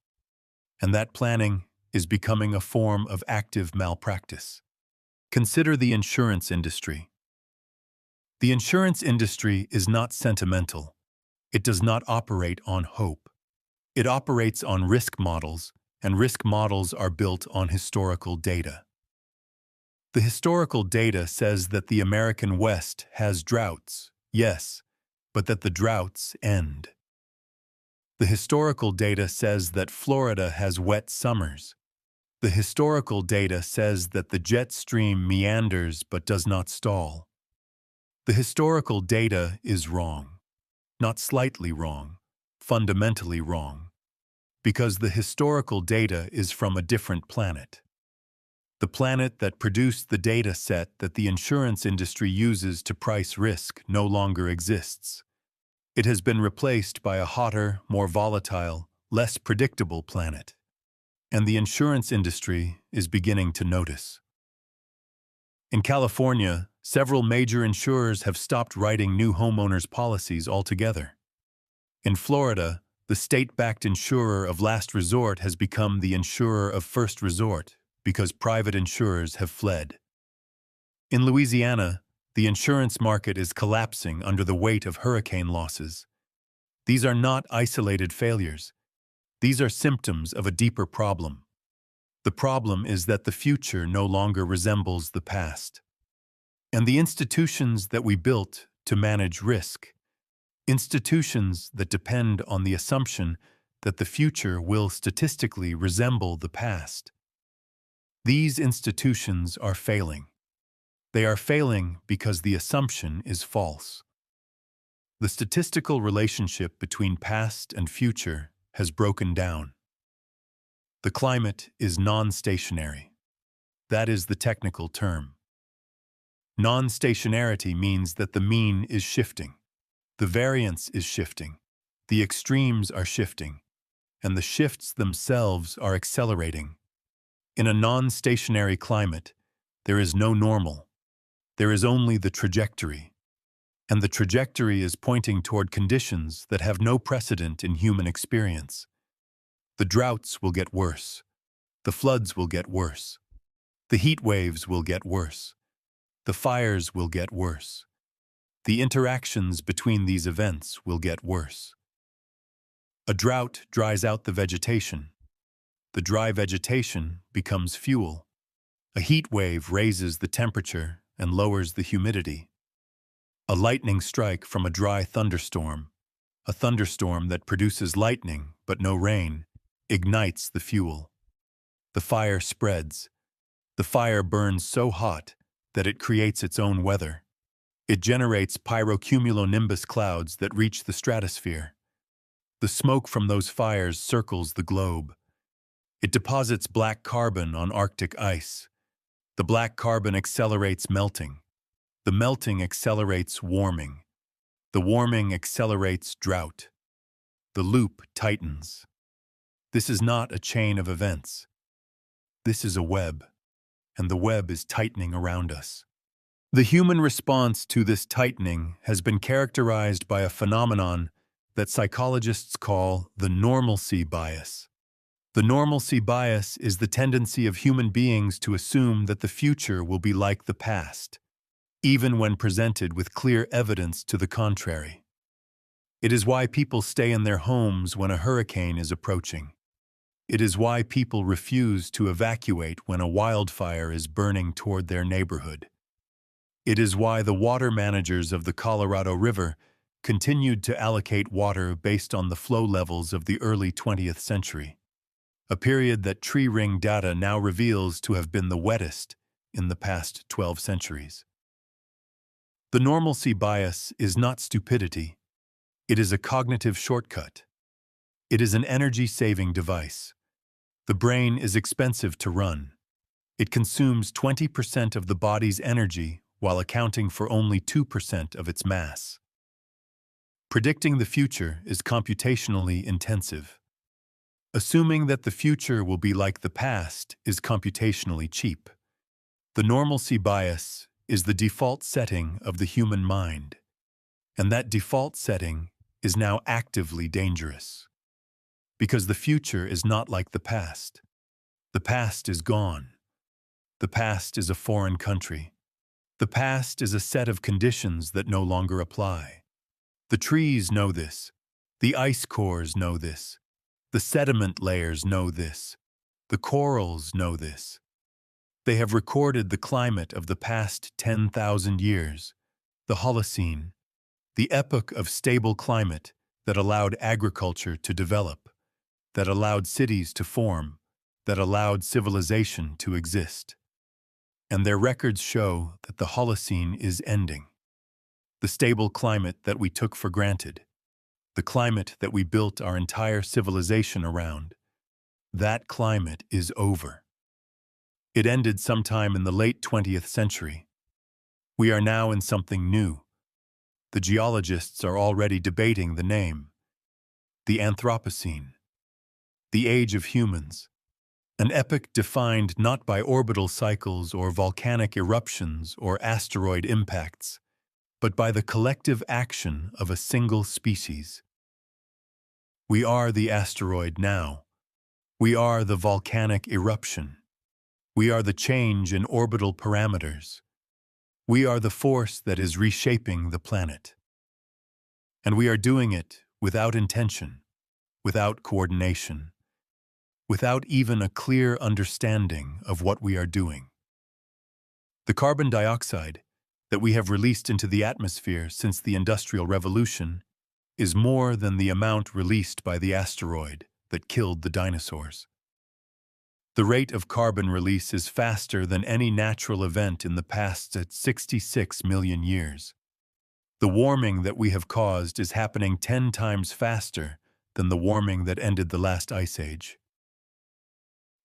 And that planning is becoming a form of active malpractice. Consider the insurance industry. The insurance industry is not sentimental. It does not operate on hope. It operates on risk models, and risk models are built on historical data. The historical data says that the American West has droughts, yes, but that the droughts end. The historical data says that Florida has wet summers. The historical data says that the jet stream meanders but does not stall. The historical data is wrong. Not slightly wrong, fundamentally wrong. Because the historical data is from a different planet. The planet that produced the data set that the insurance industry uses to price risk no longer exists. It has been replaced by a hotter, more volatile, less predictable planet. And the insurance industry is beginning to notice. In California, several major insurers have stopped writing new homeowners policies altogether. In Florida, the state-backed insurer of last resort has become the insurer of first resort because private insurers have fled. In Louisiana, the insurance market is collapsing under the weight of hurricane losses. These are not isolated failures. These are symptoms of a deeper problem. The problem is that the future no longer resembles the past. And the institutions that we built to manage risk, institutions that depend on the assumption that the future will statistically resemble the past, these institutions are failing. They are failing because the assumption is false. The statistical relationship between past and future has broken down. The climate is non-stationary. That is the technical term. Non-stationarity means that the mean is shifting. The variance is shifting. The extremes are shifting. And the shifts themselves are accelerating. In a non-stationary climate, there is no normal. There is only the trajectory. And the trajectory is pointing toward conditions that have no precedent in human experience. The droughts will get worse. The floods will get worse. The heat waves will get worse. The fires will get worse. The interactions between these events will get worse. A drought dries out the vegetation. The dry vegetation becomes fuel. A heat wave raises the temperature and lowers the humidity. A lightning strike from a dry thunderstorm, a thunderstorm that produces lightning but no rain, ignites the fuel. The fire spreads. The fire burns so hot that it creates its own weather. It generates pyrocumulonimbus clouds that reach the stratosphere. The smoke from those fires circles the globe. It deposits black carbon on Arctic ice. The black carbon accelerates melting. The melting accelerates warming. The warming accelerates drought. The loop tightens. This is not a chain of events. This is a web, and the web is tightening around us. The human response to this tightening has been characterized by a phenomenon that psychologists call the normalcy bias. The normalcy bias is the tendency of human beings to assume that the future will be like the past, even when presented with clear evidence to the contrary. It is why people stay in their homes when a hurricane is approaching. It is why people refuse to evacuate when a wildfire is burning toward their neighborhood. It is why the water managers of the Colorado River continued to allocate water based on the flow levels of the early 20th century, a period that tree ring data now reveals to have been the wettest in the past 12 centuries. The normalcy bias is not stupidity. It is a cognitive shortcut. It is an energy-saving device. The brain is expensive to run. It consumes 20% of the body's energy while accounting for only 2% of its mass. Predicting the future is computationally intensive. Assuming that the future will be like the past is computationally cheap. The normalcy bias is the default setting of the human mind, and that default setting is now actively dangerous. Because the future is not like the past. The past is gone. The past is a foreign country. The past is a set of conditions that no longer apply. The trees know this. The ice cores know this. The sediment layers know this. The corals know this. They have recorded the climate of the past 10,000 years, the Holocene, the epoch of stable climate that allowed agriculture to develop, that allowed cities to form, that allowed civilization to exist. And their records show that the Holocene is ending. The stable climate that we took for granted, the climate that we built our entire civilization around, that climate is over. It ended sometime in the late 20th century. We are now in something new. The geologists are already debating the name. The Anthropocene. The age of humans. An epoch defined not by orbital cycles or volcanic eruptions or asteroid impacts, but by the collective action of a single species. We are the asteroid now. We are the volcanic eruption. We are the change in orbital parameters. We are the force that is reshaping the planet. And we are doing it without intention, without coordination, without even a clear understanding of what we are doing. The carbon dioxide that we have released into the atmosphere since the Industrial Revolution is more than the amount released by the asteroid that killed the dinosaurs. The rate of carbon release is faster than any natural event in the past 66 million years. The warming that we have caused is happening 10 times faster than the warming that ended the last ice age.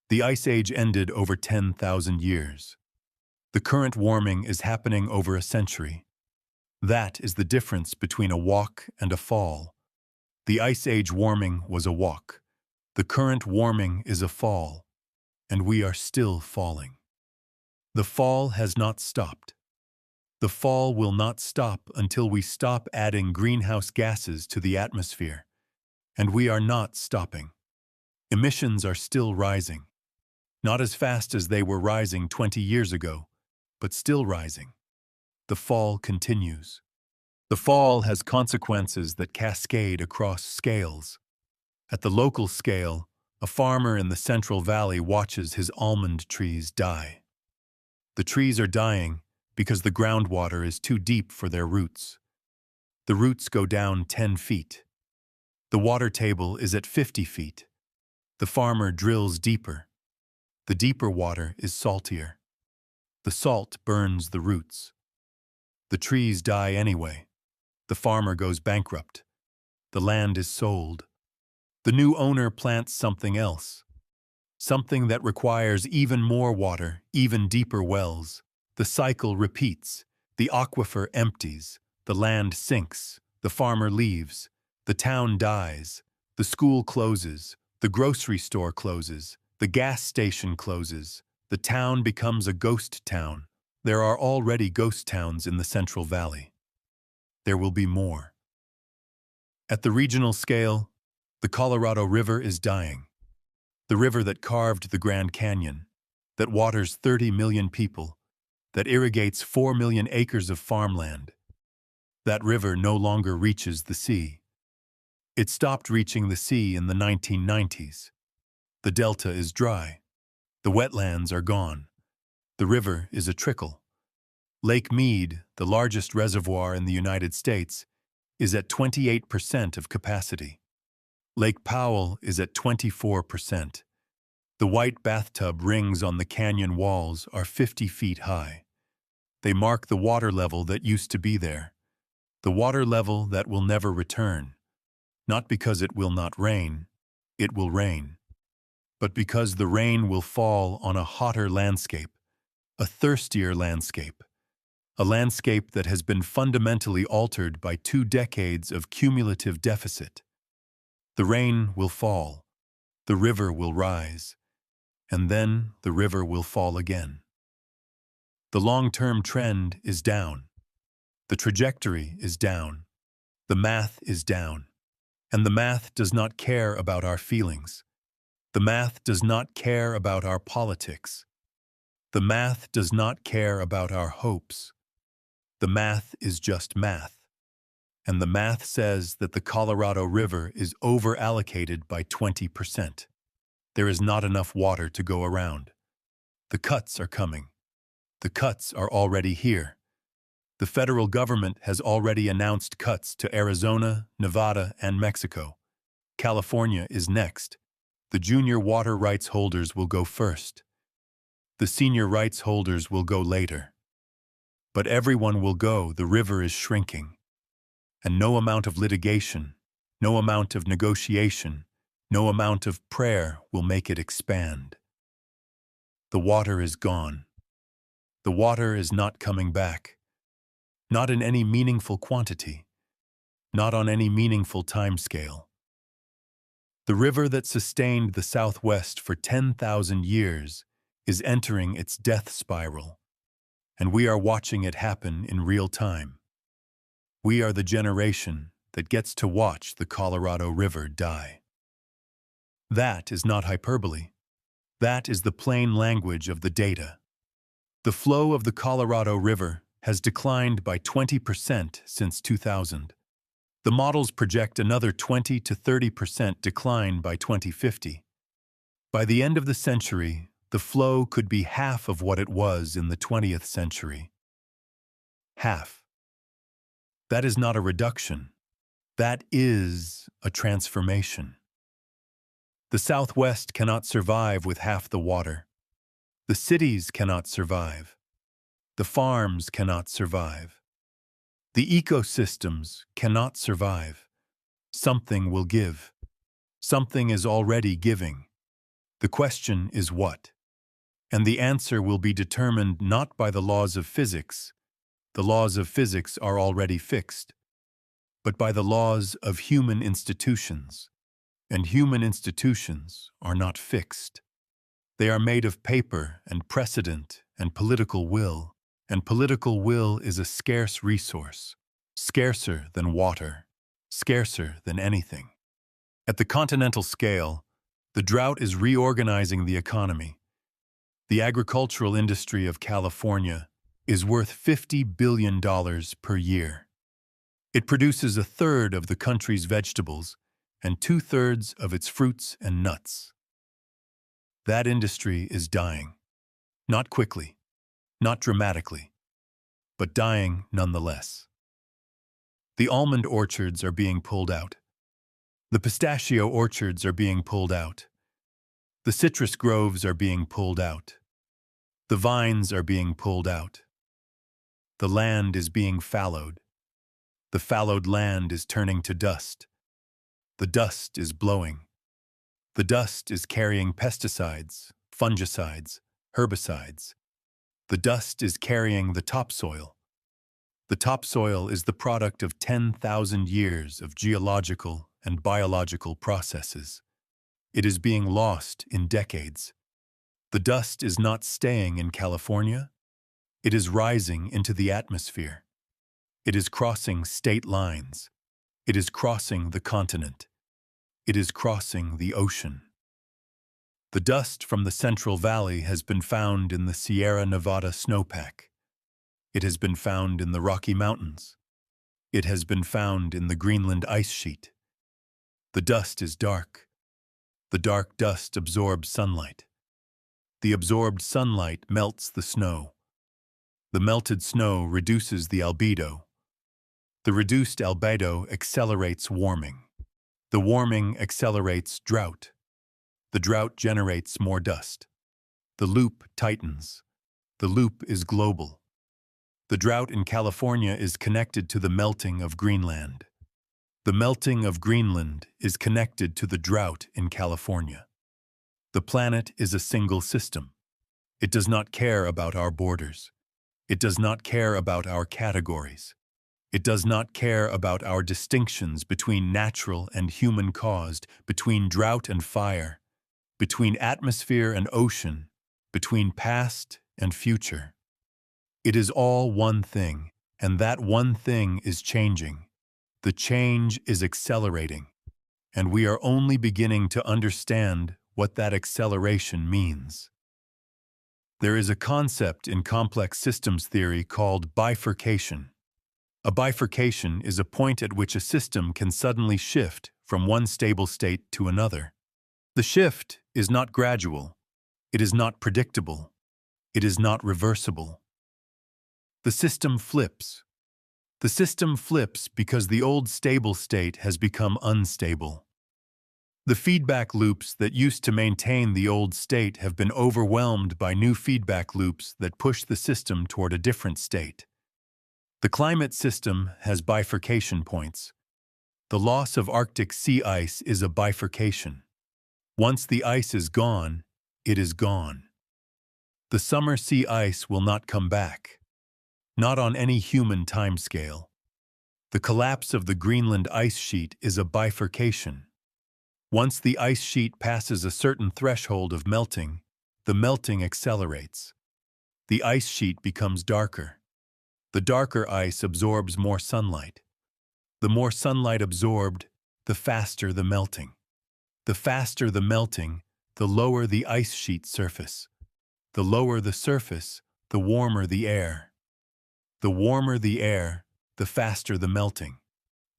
The ice age ended over 10,000 years. The current warming is happening over a century. That is the difference between a walk and a fall. The ice age warming was a walk. The current warming is a fall, and we are still falling. The fall has not stopped. The fall will not stop until we stop adding greenhouse gases to the atmosphere, and we are not stopping. Emissions are still rising. Not as fast as they were rising 20 years ago, but still rising. The fall continues. The fall has consequences that cascade across scales. At the local scale, a farmer in the Central Valley watches his almond trees die. The trees are dying because the groundwater is too deep for their roots. The roots go down 10 feet. The water table is at 50 feet. The farmer drills deeper. The deeper water is saltier. The salt burns the roots. The trees die anyway. The farmer goes bankrupt. The land is sold. The new owner plants something else. Something that requires even more water, even deeper wells. The cycle repeats. The aquifer empties. The land sinks. The farmer leaves. The town dies. The school closes. The grocery store closes. The gas station closes. The town becomes a ghost town. There are already ghost towns in the Central Valley. There will be more. At the regional scale, the Colorado River is dying. The river that carved the Grand Canyon, that waters 30 million people, that irrigates 4 million acres of farmland. That river no longer reaches the sea. It stopped reaching the sea in the 1990s. The delta is dry. The wetlands are gone. The river is a trickle. Lake Mead, the largest reservoir in the United States, is at 28% of capacity. Lake Powell is at 24%. The white bathtub rings on the canyon walls are 50 feet high. They mark the water level that used to be there, the water level that will never return, not because it will not rain, it will rain, but because the rain will fall on a hotter landscape, a thirstier landscape, a landscape that has been fundamentally altered by 2 decades of cumulative deficit. The rain will fall, the river will rise, and then the river will fall again. The long-term trend is down. The trajectory is down. The math is down. And the math does not care about our feelings. The math does not care about our politics. The math does not care about our hopes. The math is just math. And the math says that the Colorado River is over-allocated by 20%. There is not enough water to go around. The cuts are coming. The cuts are already here. The federal government has already announced cuts to Arizona, Nevada, and Mexico. California is next. The junior water rights holders will go first. The senior rights holders will go later. But everyone will go. The river is shrinking. And no amount of litigation, no amount of negotiation, no amount of prayer will make it expand. The water is gone. The water is not coming back. Not in any meaningful quantity. Not on any meaningful timescale. The river that sustained the Southwest for 10,000 years is entering its death spiral, and we are watching it happen in real time. We are the generation that gets to watch the Colorado River die. That is not hyperbole. That is the plain language of the data. The flow of the Colorado River has declined by 20% since 2000. The models project another 20 to 30% decline by 2050. By the end of the century, the flow could be half of what it was in the 20th century. Half. That is not a reduction. That is a transformation. The Southwest cannot survive with half the water. The cities cannot survive. The farms cannot survive. The ecosystems cannot survive. Something will give. Something is already giving. The question is what? And the answer will be determined not by the laws of physics. The laws of physics are already fixed, but by the laws of human institutions. And human institutions are not fixed. They are made of paper and precedent and political will, and political will is a scarce resource, scarcer than water, scarcer than anything. At the continental scale, the drought is reorganizing the economy. The agricultural industry of California is worth $50 billion per year. It produces a third of the country's vegetables and two-thirds of its fruits and nuts. That industry is dying. Not quickly, not dramatically, but dying nonetheless. The almond orchards are being pulled out. The pistachio orchards are being pulled out. The citrus groves are being pulled out. The vines are being pulled out. The land is being fallowed. The fallowed land is turning to dust. The dust is blowing. The dust is carrying pesticides, fungicides, herbicides. The dust is carrying the topsoil. The topsoil is the product of 10,000 years of geological and biological processes. It is being lost in decades. The dust is not staying in California. It is rising into the atmosphere. It is crossing state lines. It is crossing the continent. It is crossing the ocean. The dust from the Central Valley has been found in the Sierra Nevada snowpack. It has been found in the Rocky Mountains. It has been found in the Greenland ice sheet. The dust is dark. The dark dust absorbs sunlight. The absorbed sunlight melts the snow. The melted snow reduces the albedo. The reduced albedo accelerates warming. The warming accelerates drought. The drought generates more dust. The loop tightens. The loop is global. The drought in California is connected to the melting of Greenland. The melting of Greenland is connected to the drought in California. The planet is a single system. It does not care about our borders. It does not care about our categories. It does not care about our distinctions between natural and human-caused, between drought and fire, between atmosphere and ocean, between past and future. It is all one thing, and that one thing is changing. The change is accelerating, and we are only beginning to understand what that acceleration means. There is a concept in complex systems theory called bifurcation. A bifurcation is a point at which a system can suddenly shift from one stable state to another. The shift is not gradual. It is not predictable. It is not reversible. The system flips. The system flips because the old stable state has become unstable. The feedback loops that used to maintain the old state have been overwhelmed by new feedback loops that push the system toward a different state. The climate system has bifurcation points. The loss of Arctic sea ice is a bifurcation. Once the ice is gone, it is gone. The summer sea ice will not come back. Not on any human timescale. The collapse of the Greenland ice sheet is a bifurcation. Once the ice sheet passes a certain threshold of melting, the melting accelerates. The ice sheet becomes darker. The darker ice absorbs more sunlight. The more sunlight absorbed, the faster the melting. The faster the melting, the lower the ice sheet surface. The lower the surface, the warmer the air. The warmer the air, the faster the melting.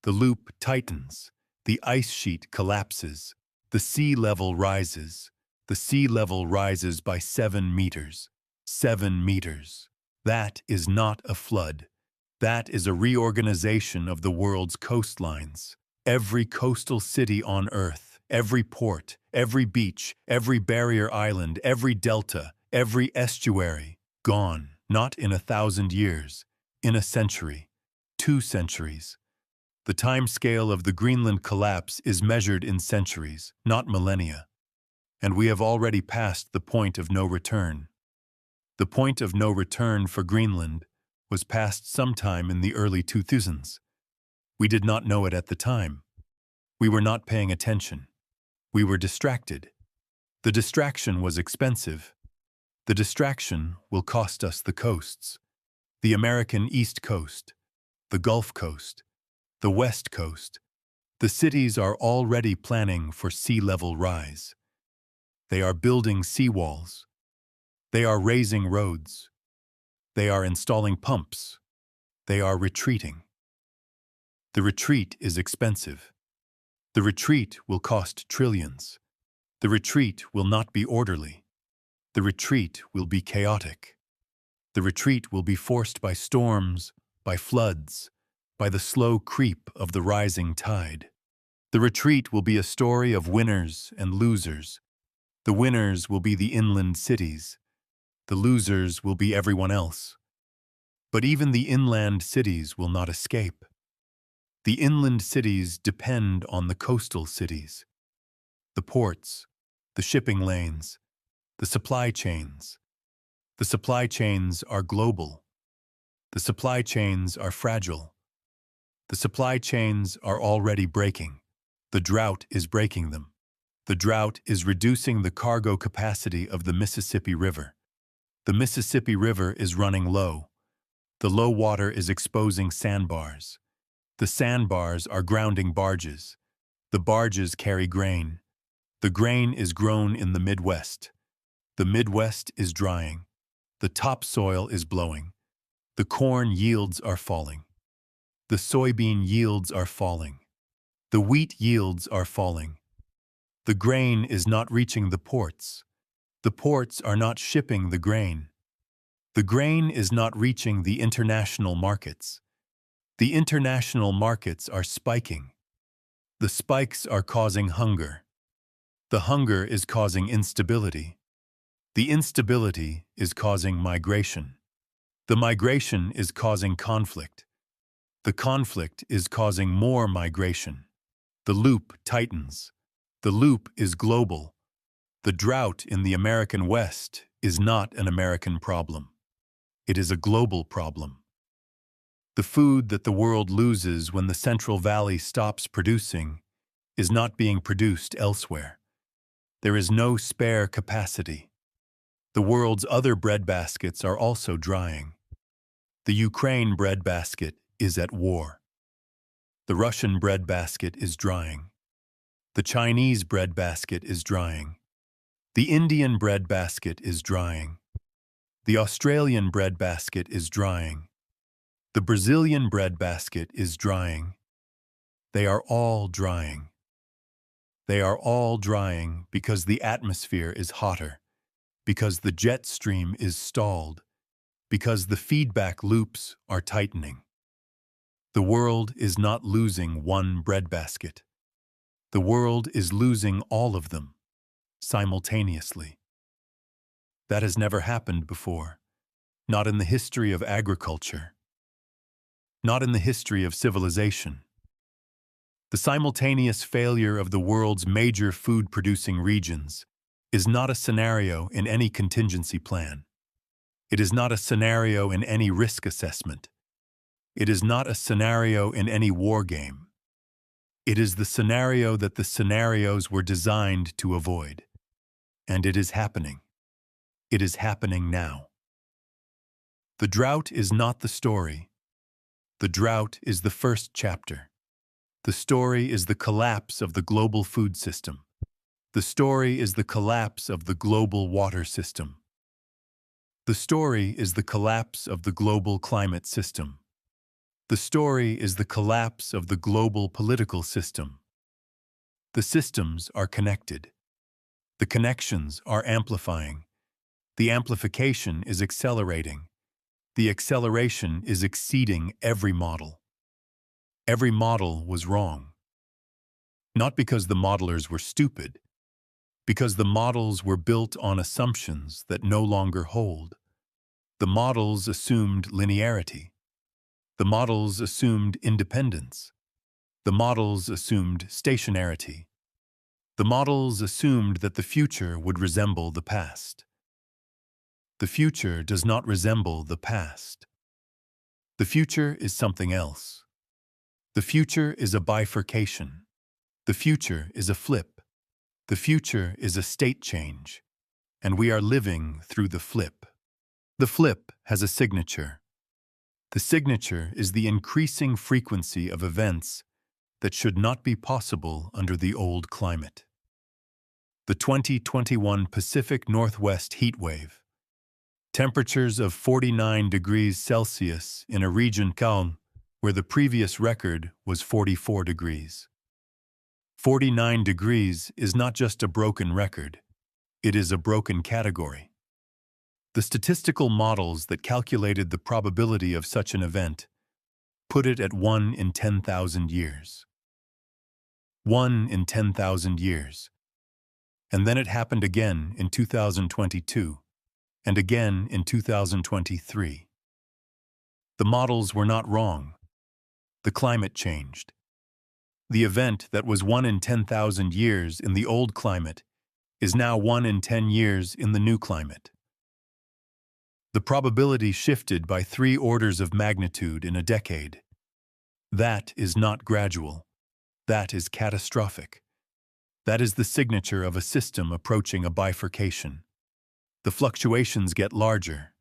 The loop tightens. The ice sheet collapses. The sea level rises. The sea level rises by 7 meters. 7 meters. That is not a flood. That is a reorganization of the world's coastlines. Every coastal city on Earth, every port, every beach, every barrier island, every delta, every estuary, gone, not in 1,000 years, in a century, 2 centuries. The time scale of the Greenland collapse is measured in centuries, not millennia. And we have already passed the point of no return. The point of no return for Greenland was passed sometime in the early 2000s. We did not know it at the time. We were not paying attention. We were distracted. The distraction was expensive. The distraction will cost us the coasts. The American East Coast, the Gulf Coast, the West Coast. The cities are already planning for sea level rise. They are building seawalls. They are raising roads. They are installing pumps. They are retreating. The retreat is expensive. The retreat will cost trillions. The retreat will not be orderly. The retreat will be chaotic. The retreat will be forced by storms, by floods, by the slow creep of the rising tide. The retreat will be a story of winners and losers. The winners will be the inland cities. The losers will be everyone else. But even the inland cities will not escape. The inland cities depend on the coastal cities. The ports, the shipping lanes, the supply chains. The supply chains are global. The supply chains are fragile. The supply chains are already breaking. The drought is breaking them. The drought is reducing the cargo capacity of the Mississippi River. The Mississippi River is running low. The low water is exposing sandbars. The sandbars are grounding barges. The barges carry grain. The grain is grown in the Midwest. The Midwest is drying. The topsoil is blowing. The corn yields are falling. The soybean yields are falling. The wheat yields are falling. The grain is not reaching the ports. The ports are not shipping the grain. The grain is not reaching the international markets. The international markets are spiking. The spikes are causing hunger. The hunger is causing instability. The instability is causing migration. The migration is causing conflict. The conflict is causing more migration. The loop tightens. The loop is global. The drought in the American West is not an American problem. It is a global problem. The food that the world loses when the Central Valley stops producing is not being produced elsewhere. There is no spare capacity. The world's other breadbaskets are also drying. The Ukraine breadbasket is at war. The Russian breadbasket is drying. The Chinese breadbasket is drying. The Indian breadbasket is drying. The Australian breadbasket is drying. The Brazilian breadbasket is drying. They are all drying. They are all drying because the atmosphere is hotter, because the jet stream is stalled, because the feedback loops are tightening. The world is not losing one breadbasket. The world is losing all of them, simultaneously. That has never happened before, not in the history of agriculture, not in the history of civilization. The simultaneous failure of the world's major food-producing regions is not a scenario in any contingency plan. It is not a scenario in any risk assessment. It is not a scenario in any war game. It is the scenario that the scenarios were designed to avoid. And it is happening. It is happening now. The drought is not the story. The drought is the first chapter. The story is the collapse of the global food system. The story is the collapse of the global water system. The story is the collapse of the global climate system. The story is the collapse of the global political system. The systems are connected. The connections are amplifying. The amplification is accelerating. The acceleration is exceeding every model. Every model was wrong. Not because the modelers were stupid, because the models were built on assumptions that no longer hold. The models assumed linearity. The models assumed independence. The models assumed stationarity. The models assumed that the future would resemble the past. The future does not resemble the past. The future is something else. The future is a bifurcation. The future is a flip. The future is a state change. And we are living through the flip. The flip has a signature. The signature is the increasing frequency of events that should not be possible under the old climate. The 2021 Pacific Northwest heat wave. Temperatures of 49 degrees Celsius in a region calm where the previous record was 44 degrees. 49 degrees is not just a broken record, it is a broken category. The statistical models that calculated the probability of such an event put it at 1 in 10,000 years. 1 in 10,000 years. And then it happened again in 2022, and again in 2023. The models were not wrong. The climate changed. The event that was 1 in 10,000 years in the old climate is now 1 in 10 years in the new climate. The probability shifted by 3 orders of magnitude in a decade. That is not gradual. That is catastrophic. That is the signature of a system approaching a bifurcation. The fluctuations get larger.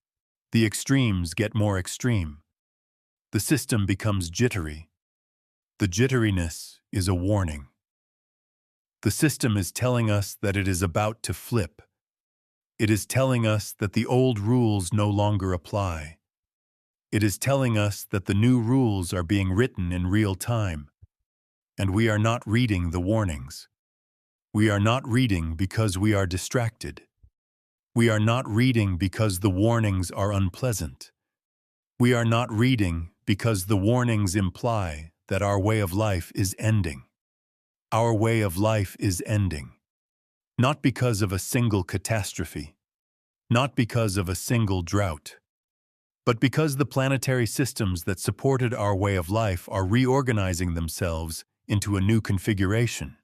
The extremes get more extreme. The system becomes jittery. The jitteriness is a warning. The system is telling us that it is about to flip. It is telling us that the old rules no longer apply. It is telling us that the new rules are being written in real time, and we are not reading the warnings. We are not reading because we are distracted. We are not reading because the warnings are unpleasant. We are not reading because the warnings imply that our way of life is ending. Our way of life is ending. Not because of a single catastrophe, not because of a single drought, but because the planetary systems that supported our way of life are reorganizing themselves into a new configuration.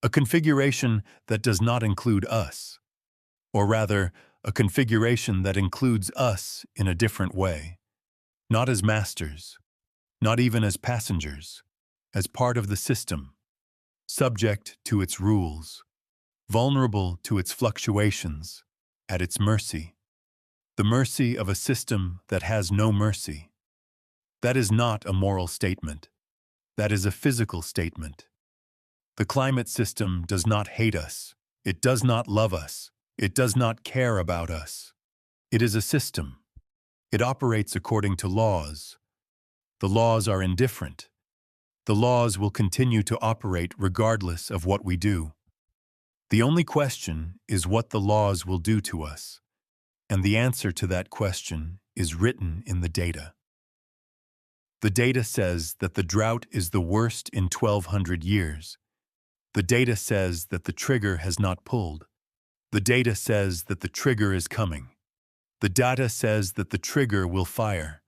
A configuration that does not include us, or rather, a configuration that includes us in a different way, not as masters, not even as passengers, as part of the system, subject to its rules, vulnerable to its fluctuations, at its mercy, the mercy of a system that has no mercy. That is not a moral statement. That is a physical statement. The climate system does not hate us. It does not love us. It does not care about us. It is a system. It operates according to laws. The laws are indifferent. The laws will continue to operate regardless of what we do. The only question is what the laws will do to us, and the answer to that question is written in the data. The data says that the drought is the worst in 1200 years. The data says that the trigger has not pulled. The data says that the trigger is coming. The data says that the trigger will fire.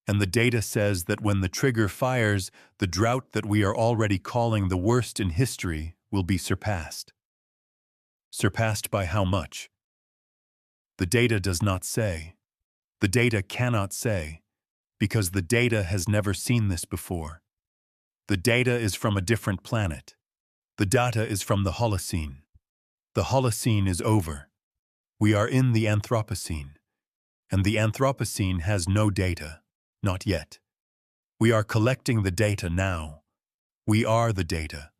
And the data says that when the trigger fires, the drought that we are already calling the worst in history will be surpassed. Surpassed by how much? The data does not say. The data cannot say, because the data has never seen this before. The data is from a different planet. The data is from the Holocene. The Holocene is over. We are in the Anthropocene, and the Anthropocene has no data, not yet. We are collecting the data now. We are the data.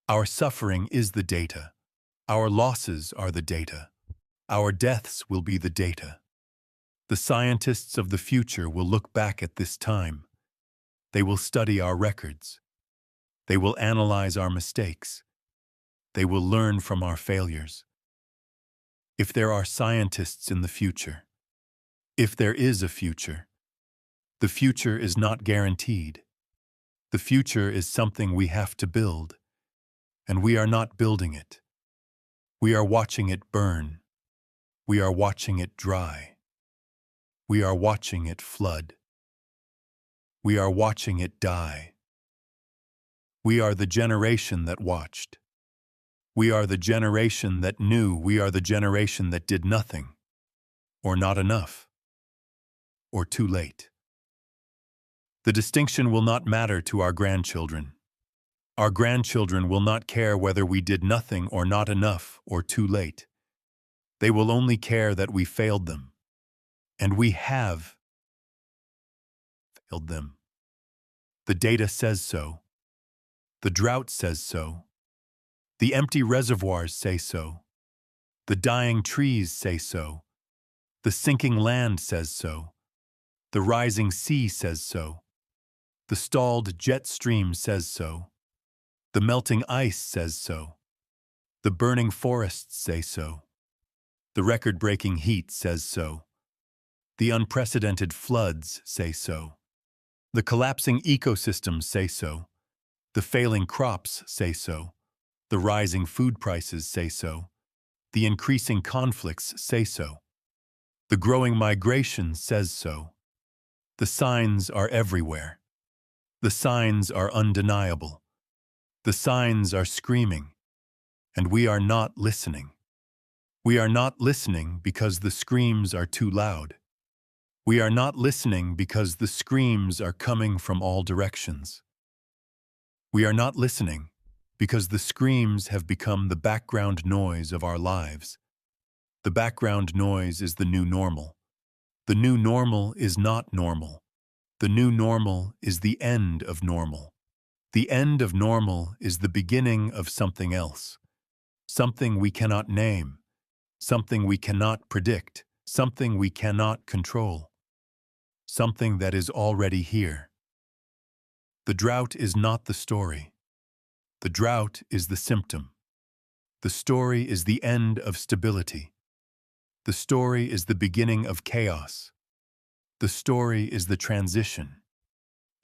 Our suffering is the data. Our losses are the data. Our deaths will be the data. The scientists of the future will look back at this time. They will study our records. They will analyze our mistakes. They will learn from our failures. If there are scientists in the future, if there is a future, the future is not guaranteed. The future is something we have to build, and we are not building it. We are watching it burn. We are watching it dry. We are watching it flood. We are watching it die. We are the generation that watched. We are the generation that knew. We are the generation that did nothing, or not enough, or too late. The distinction will not matter to our grandchildren. Our grandchildren will not care whether we did nothing or not enough or too late. They will only care that we failed them. And we have failed them. The data says so. The drought says so. The empty reservoirs say so. The dying trees say so. The sinking land says so. The rising sea says so. The stalled jet stream says so. The melting ice says so. The burning forests say so. The record-breaking heat says so. The unprecedented floods say so. The collapsing ecosystems say so. The failing crops say so. The rising food prices say so. The increasing conflicts say so. The growing migration says so. The signs are everywhere. The signs are undeniable. The signs are screaming, and we are not listening. We are not listening because the screams are too loud. We are not listening because the screams are coming from all directions. We are not listening because the screams have become the background noise of our lives. The background noise is the new normal. The new normal is not normal. The new normal is the end of normal. The end of normal is the beginning of something else. Something we cannot name. Something we cannot predict. Something we cannot control. Something that is already here. The drought is not the story. The drought is the symptom. The story is the end of stability. The story is the beginning of chaos. The story is the transition.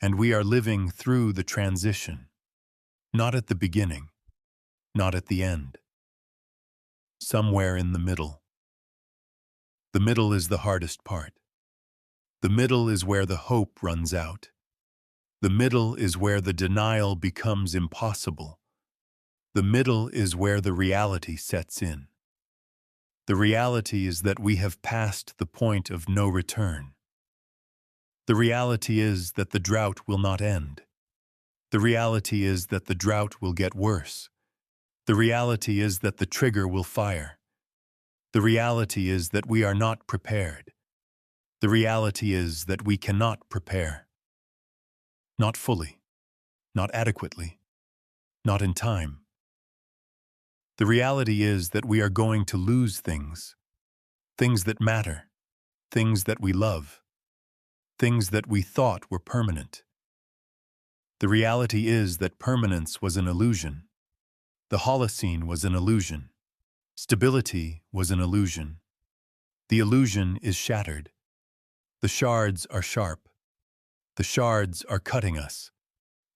And we are living through the transition. Not at the beginning. Not at the end. Somewhere in the middle. The middle is the hardest part. The middle is where the hope runs out. The middle is where the denial becomes impossible. The middle is where the reality sets in. The reality is that we have passed the point of no return. The reality is that the drought will not end. The reality is that the drought will get worse. The reality is that the trigger will fire. The reality is that we are not prepared. The reality is that we cannot prepare. Not fully. Not adequately. Not in time. The reality is that we are going to lose things. Things that matter. Things that we love. Things that we thought were permanent. The reality is that permanence was an illusion. The Holocene was an illusion. Stability was an illusion. The illusion is shattered. The shards are sharp. The shards are cutting us.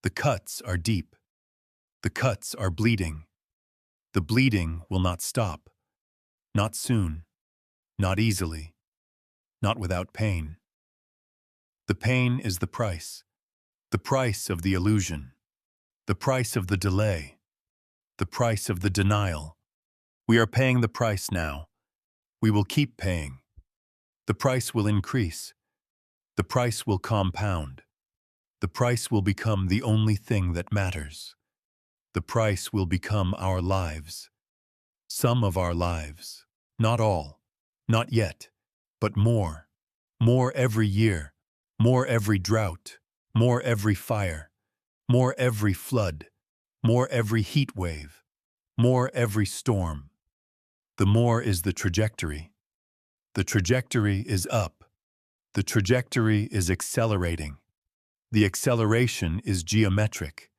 The cuts are deep. The cuts are bleeding. The bleeding will not stop. Not soon. Not easily. Not without pain. The pain is the price of the illusion, the price of the delay, the price of the denial. We are paying the price now. We will keep paying. The price will increase. The price will compound. The price will become the only thing that matters. The price will become our lives. Some of our lives. Not all. Not yet. But more. More every year. More every drought. More every fire. More every flood. More every heat wave. More every storm. The more is the trajectory. The trajectory is up. The trajectory is accelerating. The acceleration is geometric.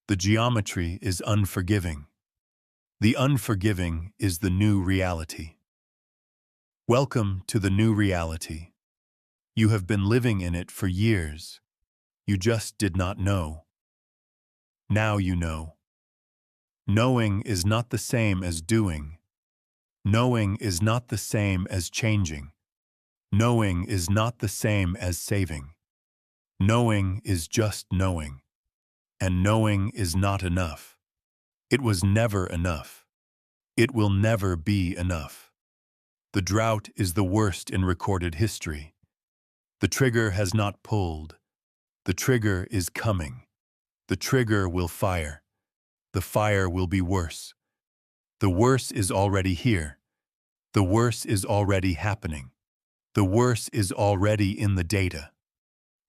The geometry is unforgiving. The unforgiving is the new reality. Welcome to the new reality. You have been living in it for years. You just did not know. Now you know. Knowing is not the same as doing. Knowing is not the same as changing. Knowing is not the same as saving. Knowing is just knowing. And knowing is not enough. It was never enough. It will never be enough. The drought is the worst in recorded history. The trigger has not pulled. The trigger is coming. The trigger will fire. The fire will be worse. The worse is already here. The worse is already happening. The worse is already in the data.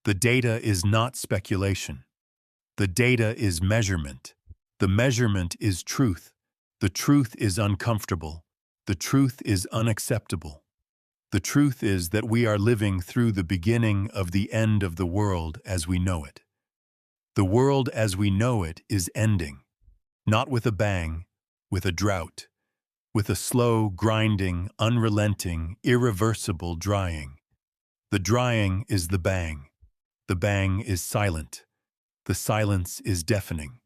The data is not speculation. The data is measurement. The measurement is truth. The truth is uncomfortable. The truth is unacceptable. The truth is that we are living through the beginning of the end of the world as we know it. The world as we know it is ending. Not with a bang, with a drought. With a slow, grinding, unrelenting, irreversible drying. The drying is the bang. The bang is silent. The silence is deafening.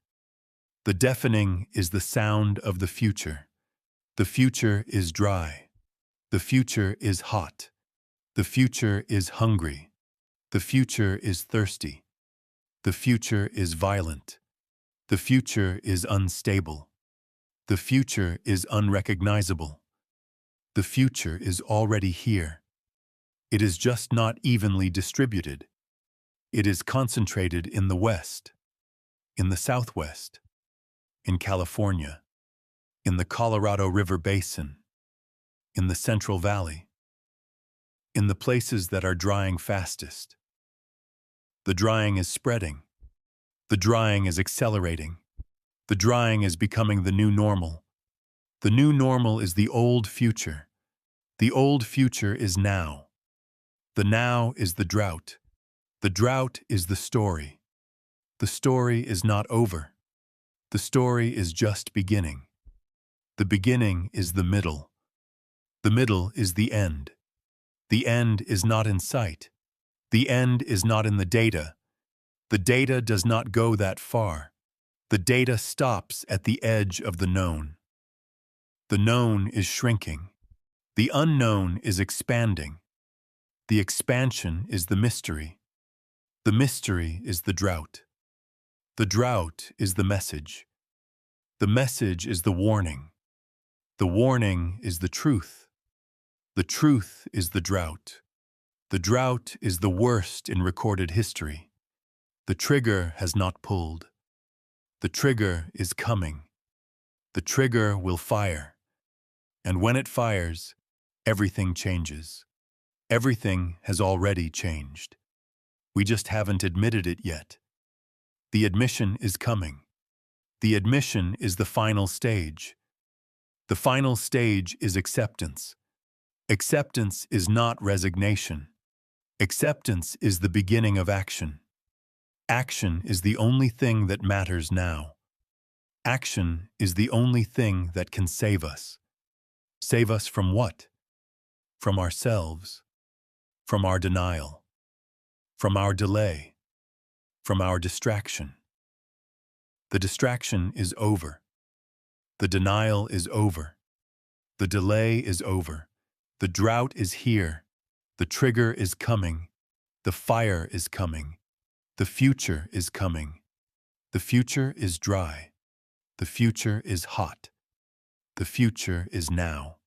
The deafening is the sound of the future. The future is dry. The future is hot. The future is hungry. The future is thirsty. The future is violent. The future is unstable. The future is unrecognizable. The future is already here. It is just not evenly distributed. It is concentrated in the West, in the Southwest, in California, in the Colorado River Basin, in the Central Valley, in the places that are drying fastest. The drying is spreading. The drying is accelerating. The drying is becoming the new normal. The new normal is the old future. The old future is now. The now is the drought. The drought is the story. The story is not over. The story is just beginning. The beginning is the middle. The middle is the end. The end is not in sight. The end is not in the data. The data does not go that far. The data stops at the edge of the known. The known is shrinking. The unknown is expanding. The expansion is the mystery. The mystery is the drought. The drought is the message. The message is the warning. The warning is the truth. The truth is the drought. The drought is the worst in recorded history. The trigger has not pulled. The trigger is coming. The trigger will fire. And when it fires, everything changes. Everything has already changed. We just haven't admitted it yet. The admission is coming. The admission is the final stage. The final stage is acceptance. Acceptance is not resignation. Acceptance is the beginning of action. Action is the only thing that matters now. Action is the only thing that can save us. Save us from what? From ourselves. From our denial. From our delay. from our distraction. The distraction is over. The denial is over. The delay is over. The drought is here. The trigger is coming. The fire is coming. The future is coming. The future is dry. The future is hot. The future is now.